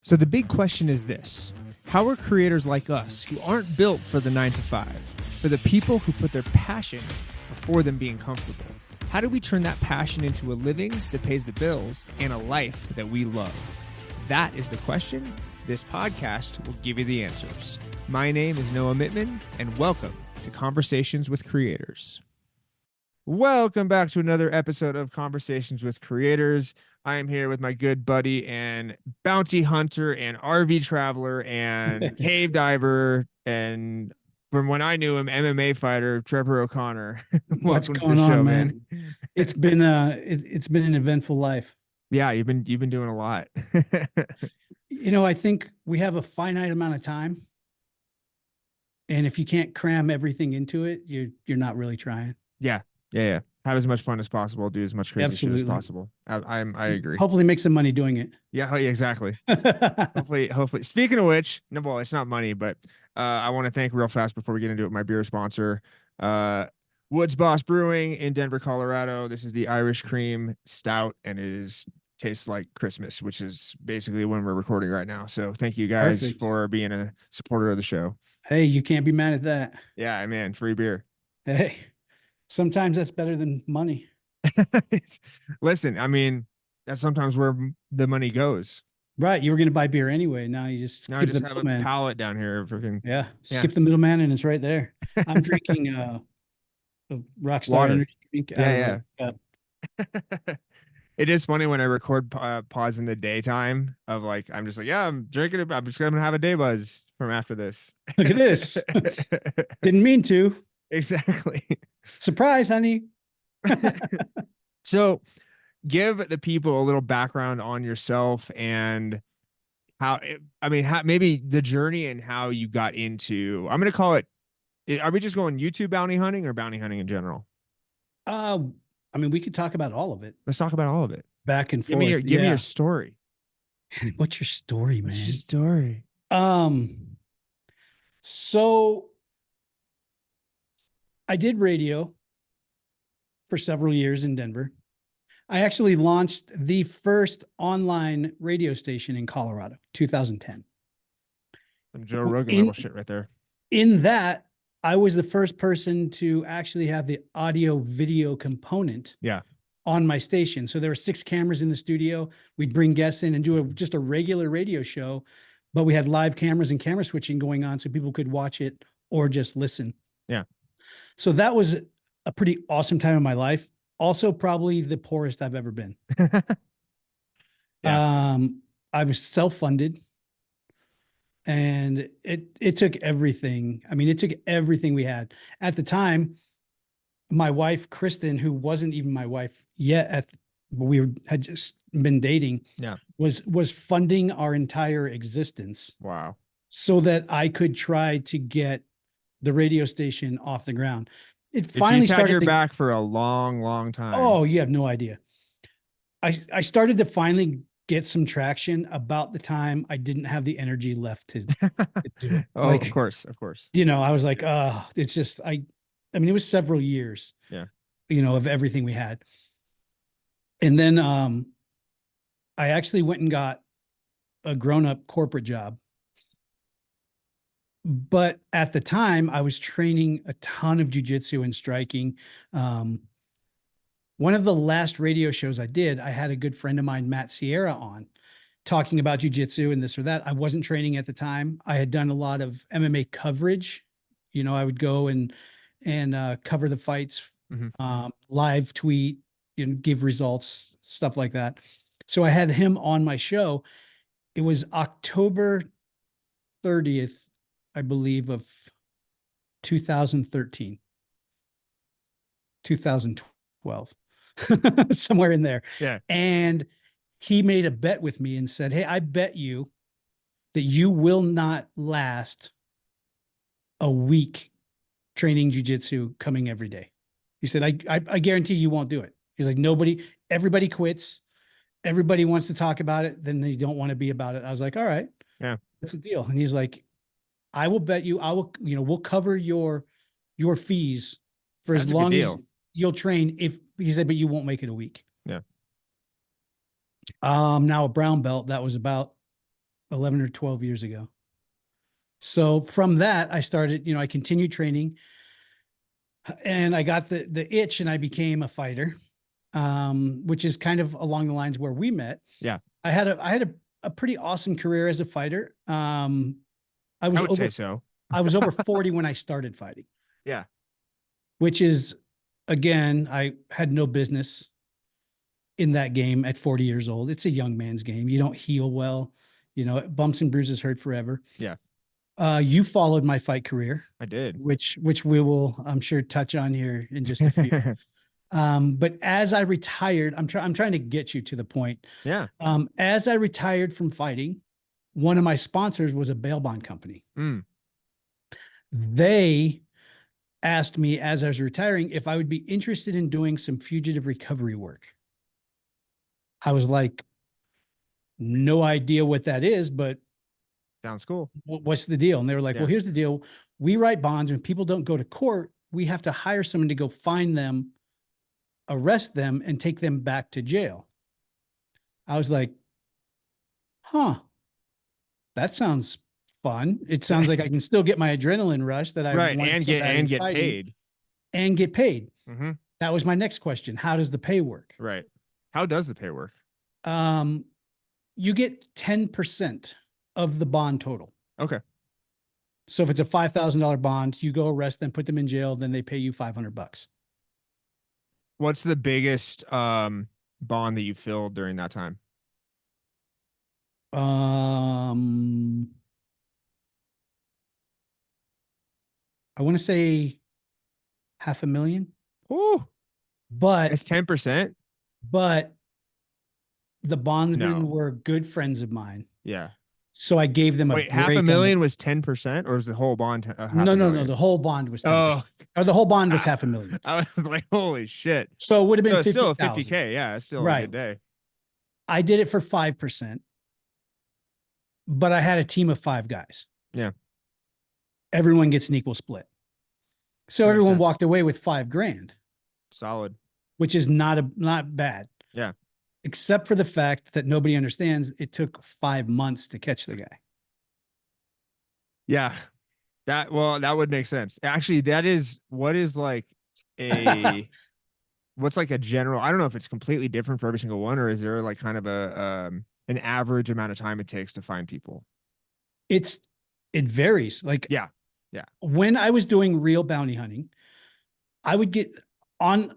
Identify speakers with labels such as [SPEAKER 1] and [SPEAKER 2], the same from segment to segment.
[SPEAKER 1] So the big question is this: how are creators like us, who aren't built for the 9 to 5, for the people who put their passion before them being comfortable, how do we turn that passion into a living that pays the bills and a life that we love? That is the question. This podcast will give you the answers. My name is Noah Mittman, and welcome to Conversations with Creators. Welcome back to another episode of Conversations with Creators. I am here with my good buddy and bounty hunter and RV traveler and cave diver, and from when I knew him, MMA fighter, Trevor O'Connor.
[SPEAKER 2] What's going on, man? It's been an eventful life.
[SPEAKER 1] Yeah, you've been doing a lot.
[SPEAKER 2] I think we have a finite amount of time, and if you can't cram everything into it, you're not really trying.
[SPEAKER 1] Yeah. Have as much fun as possible. Do as much crazy shit as possible. I agree.
[SPEAKER 2] Hopefully, make some money doing it.
[SPEAKER 1] Yeah, exactly. Hopefully. Speaking of which, no, well, it's not money, but I want to thank real fast before we get into it my beer sponsor, Woods Boss Brewing in Denver, Colorado. This is the Irish Cream Stout, and it tastes like Christmas, which is basically when we're recording right now. So thank you guys for being a supporter of the show.
[SPEAKER 2] Hey, you can't be mad at that.
[SPEAKER 1] Yeah, man, free beer.
[SPEAKER 2] Hey. Sometimes that's better than money.
[SPEAKER 1] Listen, I mean, that's sometimes where the money goes.
[SPEAKER 2] Right. You were going to buy beer anyway. Now you just
[SPEAKER 1] skip the middleman. A pallet down here.
[SPEAKER 2] Skip the middleman and it's right there. I'm drinking a Rockstar energy drink.
[SPEAKER 1] Yeah. It is funny when I record pause in the daytime of like, I'm just like, yeah, I'm drinking it. I'm just going to have a day buzz from after this.
[SPEAKER 2] Look at this. Didn't mean to.
[SPEAKER 1] Exactly.
[SPEAKER 2] Surprise, honey.
[SPEAKER 1] So give the people a little background on yourself and maybe the journey and how you got into, I'm going to call it, are we just going YouTube bounty hunting or bounty hunting in general?
[SPEAKER 2] We could talk about all of it.
[SPEAKER 1] Let's talk about all of it.
[SPEAKER 2] Back and forth.
[SPEAKER 1] Give me your story.
[SPEAKER 2] What's your story, man?
[SPEAKER 1] What's your story?
[SPEAKER 2] So I did radio for several years in Denver. I actually launched the first online radio station in Colorado, 2010.
[SPEAKER 1] Some Joe Rogan level shit right there.
[SPEAKER 2] In that, I was the first person to actually have the audio video component on my station. So there were 6 cameras in the studio. We'd bring guests in and do just a regular radio show, but we had live cameras and camera switching going on so people could watch it or just listen.
[SPEAKER 1] Yeah.
[SPEAKER 2] So that was a pretty awesome time in my life. Also, probably the poorest I've ever been. I was self-funded, and it took everything. I mean, it took everything we had. At the time, my wife, Kristen, who wasn't even my wife yet, had just been dating, was funding our entire existence.
[SPEAKER 1] Wow.
[SPEAKER 2] So that I could try to get the radio station off the ground. It finally started.
[SPEAKER 1] Had your back for a long, long time.
[SPEAKER 2] Oh, you have no idea. I started to finally get some traction about the time I didn't have the energy left to do it.
[SPEAKER 1] Oh, of course.
[SPEAKER 2] I was like, it's just, it was several years, of everything we had. And then I actually went and got a grown-up corporate job. But at the time, I was training a ton of jujitsu and striking. One of the last radio shows I did, I had a good friend of mine, Matt Sierra, on talking about jujitsu and this or that. I wasn't training at the time. I had done a lot of MMA coverage. I would go and cover the fights, live tweet, give results, stuff like that. So I had him on my show. It was October 30th. I believe of 2013, 2012, somewhere in there.
[SPEAKER 1] Yeah.
[SPEAKER 2] And he made a bet with me and said, hey, I bet you that you will not last a week training jujitsu coming every day. He said, I guarantee you won't do it. He's like, everybody quits. Everybody wants to talk about it. Then they don't want to be about it. I was like, all right.
[SPEAKER 1] Yeah.
[SPEAKER 2] That's the deal. And he's like, I will bet you, we'll cover your fees for as long as you'll train. He said, but you won't make it a week.
[SPEAKER 1] Yeah.
[SPEAKER 2] Now a brown belt, that was about 11 or 12 years ago. So from that, I started, I continued training, and I got the itch, and I became a fighter, which is kind of along the lines where we met.
[SPEAKER 1] Yeah.
[SPEAKER 2] I had a pretty awesome career as a fighter. I
[SPEAKER 1] would say so.
[SPEAKER 2] I was over 40 when I started fighting.
[SPEAKER 1] Yeah.
[SPEAKER 2] Which is, again, I had no business in that game at 40 years old. It's a young man's game. You don't heal well, bumps and bruises hurt forever.
[SPEAKER 1] Yeah.
[SPEAKER 2] You followed my fight career.
[SPEAKER 1] I did.
[SPEAKER 2] Which we will, I'm sure, touch on here in just a few. But as I retired, I'm trying to get you to the point.
[SPEAKER 1] Yeah.
[SPEAKER 2] As I retired from fighting, one of my sponsors was a bail bond company. They asked me as I was retiring if I would be interested in doing some fugitive recovery work. I was like, no idea what that is, but
[SPEAKER 1] sounds cool.
[SPEAKER 2] What's the deal? And they were like, well, here's the deal. We write bonds. When people don't go to court, we have to hire someone to go find them, arrest them, and take them back to jail. I was like, huh, that sounds fun. It sounds like I can still get my adrenaline rush that I
[SPEAKER 1] right and get paid.
[SPEAKER 2] And get paid.
[SPEAKER 1] Mm-hmm.
[SPEAKER 2] That was my next question. How does the pay work?
[SPEAKER 1] Right. How does the pay work?
[SPEAKER 2] You get 10% of the bond total.
[SPEAKER 1] Okay.
[SPEAKER 2] So if it's a $5,000 bond, you go arrest them, put them in jail, then they pay you $500.
[SPEAKER 1] What's the biggest bond that you filled during that time?
[SPEAKER 2] I want to say $500,000.
[SPEAKER 1] Oh,
[SPEAKER 2] but
[SPEAKER 1] it's 10%.
[SPEAKER 2] But the bondsmen were good friends of mine.
[SPEAKER 1] Yeah.
[SPEAKER 2] So I gave them a
[SPEAKER 1] break. $500,000 was 10%, or was the whole bond?
[SPEAKER 2] No. The whole bond was 10%.
[SPEAKER 1] Oh,
[SPEAKER 2] or the whole bond was $500,000.
[SPEAKER 1] I was like, holy shit.
[SPEAKER 2] So it would have been
[SPEAKER 1] still
[SPEAKER 2] 50,000.
[SPEAKER 1] $50K. Yeah, it's still a good day.
[SPEAKER 2] I did it for 5%, but I had a team of 5 guys.
[SPEAKER 1] Yeah.
[SPEAKER 2] Everyone gets an equal split. So everyone walked away with $5,000.
[SPEAKER 1] Solid.
[SPEAKER 2] Which is not bad.
[SPEAKER 1] Yeah.
[SPEAKER 2] Except for the fact that nobody understands it took 5 months to catch the guy.
[SPEAKER 1] Yeah. That would make sense. Actually, what is like what's like a general, I don't know if it's completely different for every single one, or is there like kind of an average amount of time it takes to find people?
[SPEAKER 2] It varies. Like,
[SPEAKER 1] yeah.
[SPEAKER 2] When I was doing real bounty hunting, I would get on,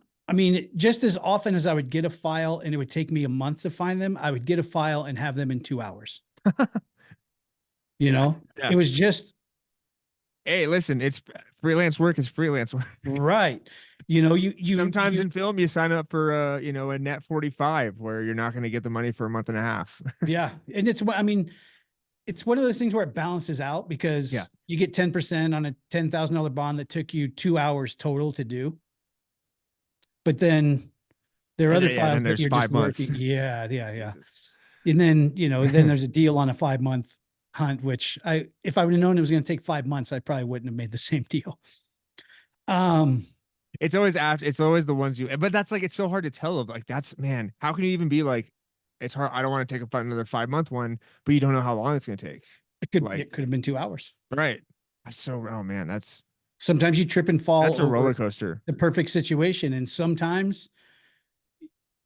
[SPEAKER 2] just as often as I would get a file and it would take me a month to find them, I would get a file and have them in 2 hours.
[SPEAKER 1] Yeah.
[SPEAKER 2] It was just,
[SPEAKER 1] hey, listen, it's freelance work is freelance work.
[SPEAKER 2] Right.
[SPEAKER 1] Sometimes in film, you sign up for, a net 45 where you're not going to get the money for a month and a half.
[SPEAKER 2] Yeah. And it's one of those things where it balances out, because you get 10% on a $10,000 bond that took you 2 hours total to do. But then there are other files that you're just working. Yeah. And then, then there's a deal on a 5-month hunt, which if I would have known it was going to take 5 months, I probably wouldn't have made the same deal.
[SPEAKER 1] It's always the ones but that's like, it's so hard to tell of, like, man, how can you even be like, it's hard. I don't want to take another 5-month one, but you don't know how long it's going to take.
[SPEAKER 2] It could have been 2 hours.
[SPEAKER 1] Right. Oh man,
[SPEAKER 2] sometimes you trip and fall.
[SPEAKER 1] That's a roller coaster.
[SPEAKER 2] The perfect situation. And sometimes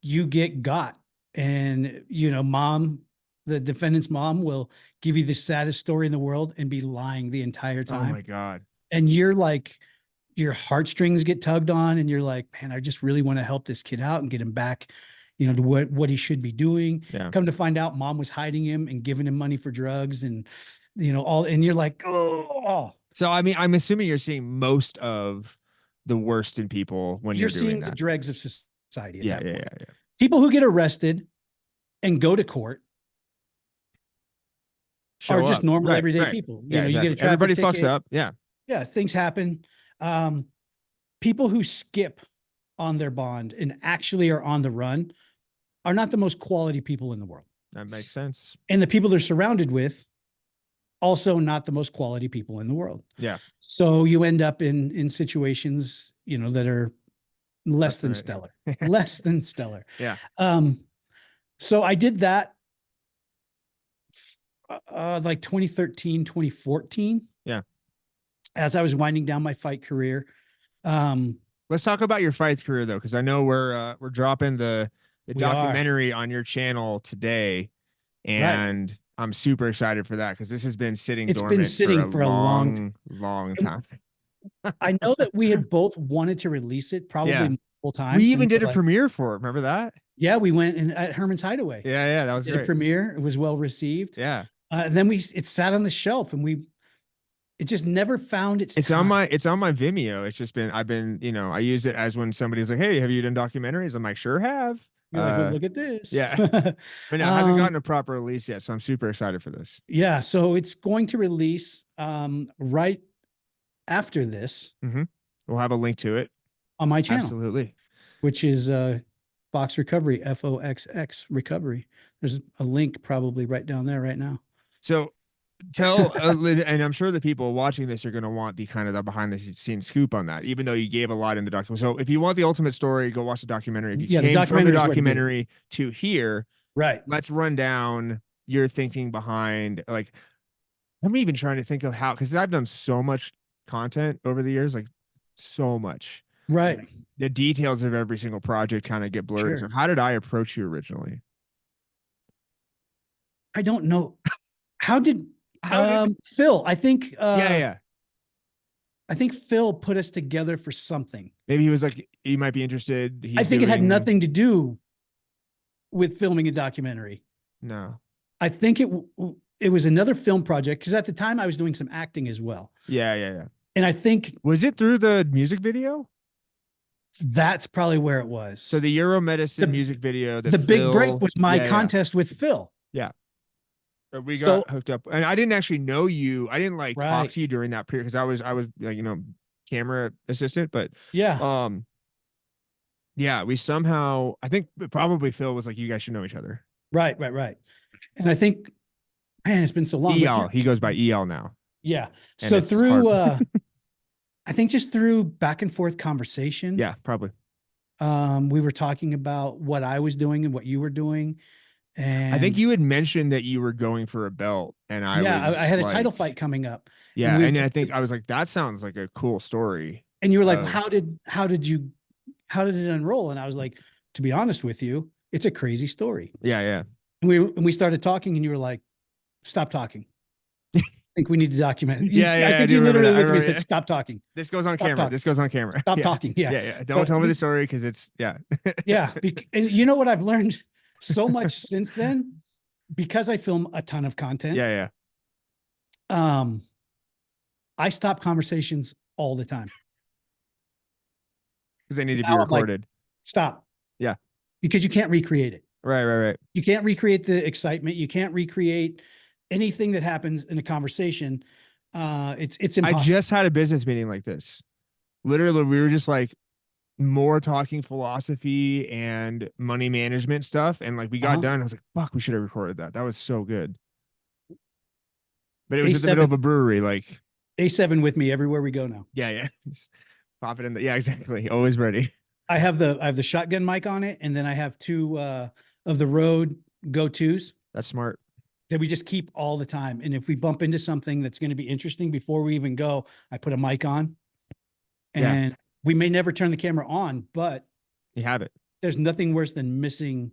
[SPEAKER 2] you get got, and, the defendant's mom will give you the saddest story in the world and be lying the entire time.
[SPEAKER 1] Oh my God.
[SPEAKER 2] And you're like, your heartstrings get tugged on, and you're like, man, I just really want to help this kid out and get him back, to what he should be doing.
[SPEAKER 1] Yeah.
[SPEAKER 2] Come to find out, mom was hiding him and giving him money for drugs, and, and you're like, oh.
[SPEAKER 1] So, I'm assuming you're seeing most of the worst in people when you're doing
[SPEAKER 2] seeing
[SPEAKER 1] that.
[SPEAKER 2] the dregs of society.
[SPEAKER 1] Yeah.
[SPEAKER 2] People who get arrested and go to court are just normal, everyday people.
[SPEAKER 1] You
[SPEAKER 2] get a traffic
[SPEAKER 1] everybody
[SPEAKER 2] ticket.
[SPEAKER 1] Fucks up. Yeah.
[SPEAKER 2] Yeah. Things happen. People who skip on their bond and actually are on the run are not the most quality people in the world.
[SPEAKER 1] That makes sense.
[SPEAKER 2] And the people they're surrounded with, also not the most quality people in the world.
[SPEAKER 1] Yeah.
[SPEAKER 2] So you end up in situations, that are less than stellar. Less than stellar.
[SPEAKER 1] Yeah.
[SPEAKER 2] So I did that like 2013, 2014,
[SPEAKER 1] Yeah.
[SPEAKER 2] as I was winding down my fight career. Um,
[SPEAKER 1] Let's talk about your fight career though, because I know we're dropping the
[SPEAKER 2] we are
[SPEAKER 1] documentary on your channel today,
[SPEAKER 2] right.
[SPEAKER 1] and I'm super excited for that because this has been sitting
[SPEAKER 2] It's been
[SPEAKER 1] dormant for
[SPEAKER 2] sitting
[SPEAKER 1] a
[SPEAKER 2] for a long time.
[SPEAKER 1] long, long
[SPEAKER 2] And
[SPEAKER 1] time.
[SPEAKER 2] I know that we had both wanted to release it probably
[SPEAKER 1] Yeah.
[SPEAKER 2] multiple
[SPEAKER 1] We
[SPEAKER 2] times. And
[SPEAKER 1] even
[SPEAKER 2] we
[SPEAKER 1] did
[SPEAKER 2] were
[SPEAKER 1] a
[SPEAKER 2] like,
[SPEAKER 1] premiere for it. Remember that?
[SPEAKER 2] yeah, we went and at Herman's Hideaway.
[SPEAKER 1] Yeah, yeah, that
[SPEAKER 2] We
[SPEAKER 1] was
[SPEAKER 2] did a
[SPEAKER 1] great.
[SPEAKER 2] premiere. It was well received.
[SPEAKER 1] Yeah.
[SPEAKER 2] Then it sat on the shelf and it just never found its time.
[SPEAKER 1] It's on my Vimeo. It's just been I've been, I use it as when somebody's like, "Hey, have you done documentaries?" I'm like, "Sure have."
[SPEAKER 2] You're like, well, look at this.
[SPEAKER 1] Yeah. But no, it hasn't
[SPEAKER 2] um,
[SPEAKER 1] gotten a proper release yet, so I'm super excited for this.
[SPEAKER 2] yeah, so it's going to release right after this
[SPEAKER 1] Hmm. We'll have a link to it.
[SPEAKER 2] on my channel,
[SPEAKER 1] Absolutely.
[SPEAKER 2] which is Fox Recovery, FOXX Recovery. There's a link probably right down there right now.
[SPEAKER 1] So and I'm sure the people watching this are going to want the kind of the behind the scenes scoop on that, even though you gave a lot in the document. So if you want the ultimate story, go watch the documentary. If you
[SPEAKER 2] Yeah, the
[SPEAKER 1] came from the
[SPEAKER 2] documentary is where to do.
[SPEAKER 1] documentary to here,
[SPEAKER 2] Right.
[SPEAKER 1] let's run down your thinking behind, like, I'm even trying to think of how, because I've done so much content over the years, like so much.
[SPEAKER 2] Right.
[SPEAKER 1] Like, the details of every single project kind of get blurred. So
[SPEAKER 2] Sure.
[SPEAKER 1] how did I approach you originally?
[SPEAKER 2] I don't know. How did
[SPEAKER 1] How did
[SPEAKER 2] Phil,
[SPEAKER 1] Yeah, yeah.
[SPEAKER 2] I think Phil put us together for something.
[SPEAKER 1] Maybe he was like, you might be interested.
[SPEAKER 2] I
[SPEAKER 1] He's
[SPEAKER 2] think it had
[SPEAKER 1] doing
[SPEAKER 2] nothing to do with filming a documentary.
[SPEAKER 1] no.
[SPEAKER 2] I think it was another film project because at the time I was doing some acting as well.
[SPEAKER 1] Yeah, yeah, yeah.
[SPEAKER 2] And I think
[SPEAKER 1] Was it through the music video?
[SPEAKER 2] that's probably where it was.
[SPEAKER 1] So the Euro Medicine
[SPEAKER 2] The,
[SPEAKER 1] music video that
[SPEAKER 2] the big break
[SPEAKER 1] Phil,
[SPEAKER 2] was my
[SPEAKER 1] yeah, yeah,
[SPEAKER 2] contest with Phil.
[SPEAKER 1] yeah. We
[SPEAKER 2] So,
[SPEAKER 1] got hooked up, and I didn't actually know you. I didn't like talk
[SPEAKER 2] right.
[SPEAKER 1] to you during that period because I was like, camera assistant, but
[SPEAKER 2] Yeah.
[SPEAKER 1] um, yeah, we somehow, I think probably Phil was like, you guys should know each other.
[SPEAKER 2] Right, right, right. And I think, man, it's been so long, but
[SPEAKER 1] EL, he goes by EL now,
[SPEAKER 2] yeah.
[SPEAKER 1] and
[SPEAKER 2] So
[SPEAKER 1] it's hard.
[SPEAKER 2] I think just through back and forth conversation,
[SPEAKER 1] Yeah, probably.
[SPEAKER 2] we were talking about what I was doing and what you were doing.
[SPEAKER 1] I think
[SPEAKER 2] And
[SPEAKER 1] you had mentioned that you were going for a belt, and I
[SPEAKER 2] yeah, I
[SPEAKER 1] was
[SPEAKER 2] had a title
[SPEAKER 1] like,
[SPEAKER 2] fight coming up, and
[SPEAKER 1] yeah, and I think I was like, that sounds like a cool story.
[SPEAKER 2] and you were like,
[SPEAKER 1] Of
[SPEAKER 2] how did it unroll? And I was like, to be honest with you, it's a crazy story.
[SPEAKER 1] Yeah, yeah.
[SPEAKER 2] And we started talking, and you were like, stop talking. I think we need to document it.
[SPEAKER 1] Yeah,
[SPEAKER 2] I
[SPEAKER 1] yeah, I
[SPEAKER 2] think
[SPEAKER 1] do
[SPEAKER 2] you
[SPEAKER 1] remember
[SPEAKER 2] literally
[SPEAKER 1] that. I
[SPEAKER 2] looked at me and
[SPEAKER 1] remember,
[SPEAKER 2] said,
[SPEAKER 1] yeah.
[SPEAKER 2] stop talking.
[SPEAKER 1] This goes on
[SPEAKER 2] Stop
[SPEAKER 1] camera.
[SPEAKER 2] talking.
[SPEAKER 1] This goes on camera.
[SPEAKER 2] Stop
[SPEAKER 1] Yeah.
[SPEAKER 2] talking. Yeah.
[SPEAKER 1] Yeah, yeah. Don't tell me the story because it's yeah.
[SPEAKER 2] Yeah. And you know what I've learned so much since then? Because I film a ton of content.
[SPEAKER 1] Yeah, yeah.
[SPEAKER 2] Um, I stop conversations all the time.
[SPEAKER 1] Because they need to be
[SPEAKER 2] Now I'm like,
[SPEAKER 1] recorded.
[SPEAKER 2] stop.
[SPEAKER 1] Yeah.
[SPEAKER 2] Because you can't recreate it.
[SPEAKER 1] Right, right, right.
[SPEAKER 2] You can't recreate the excitement. You can't recreate anything that happens in a conversation. It's
[SPEAKER 1] I
[SPEAKER 2] impossible.
[SPEAKER 1] just had a business meeting like this. Literally, we were just like more talking philosophy and money management stuff. And like we got done. I was like, fuck, we should have recorded that. That was so good. But it was in the middle of a brewery, like
[SPEAKER 2] A7 with me everywhere we go now.
[SPEAKER 1] yeah, yeah. Just pop it in the yeah, exactly. Always ready.
[SPEAKER 2] I have the shotgun mic on it, and then I have two of the Rode go-tos
[SPEAKER 1] That's smart.
[SPEAKER 2] that we just keep all the time. And if we bump into something that's going to be interesting before we even go, I put a mic on, and we may never turn the camera on, but
[SPEAKER 1] You have it.
[SPEAKER 2] there's nothing worse than missing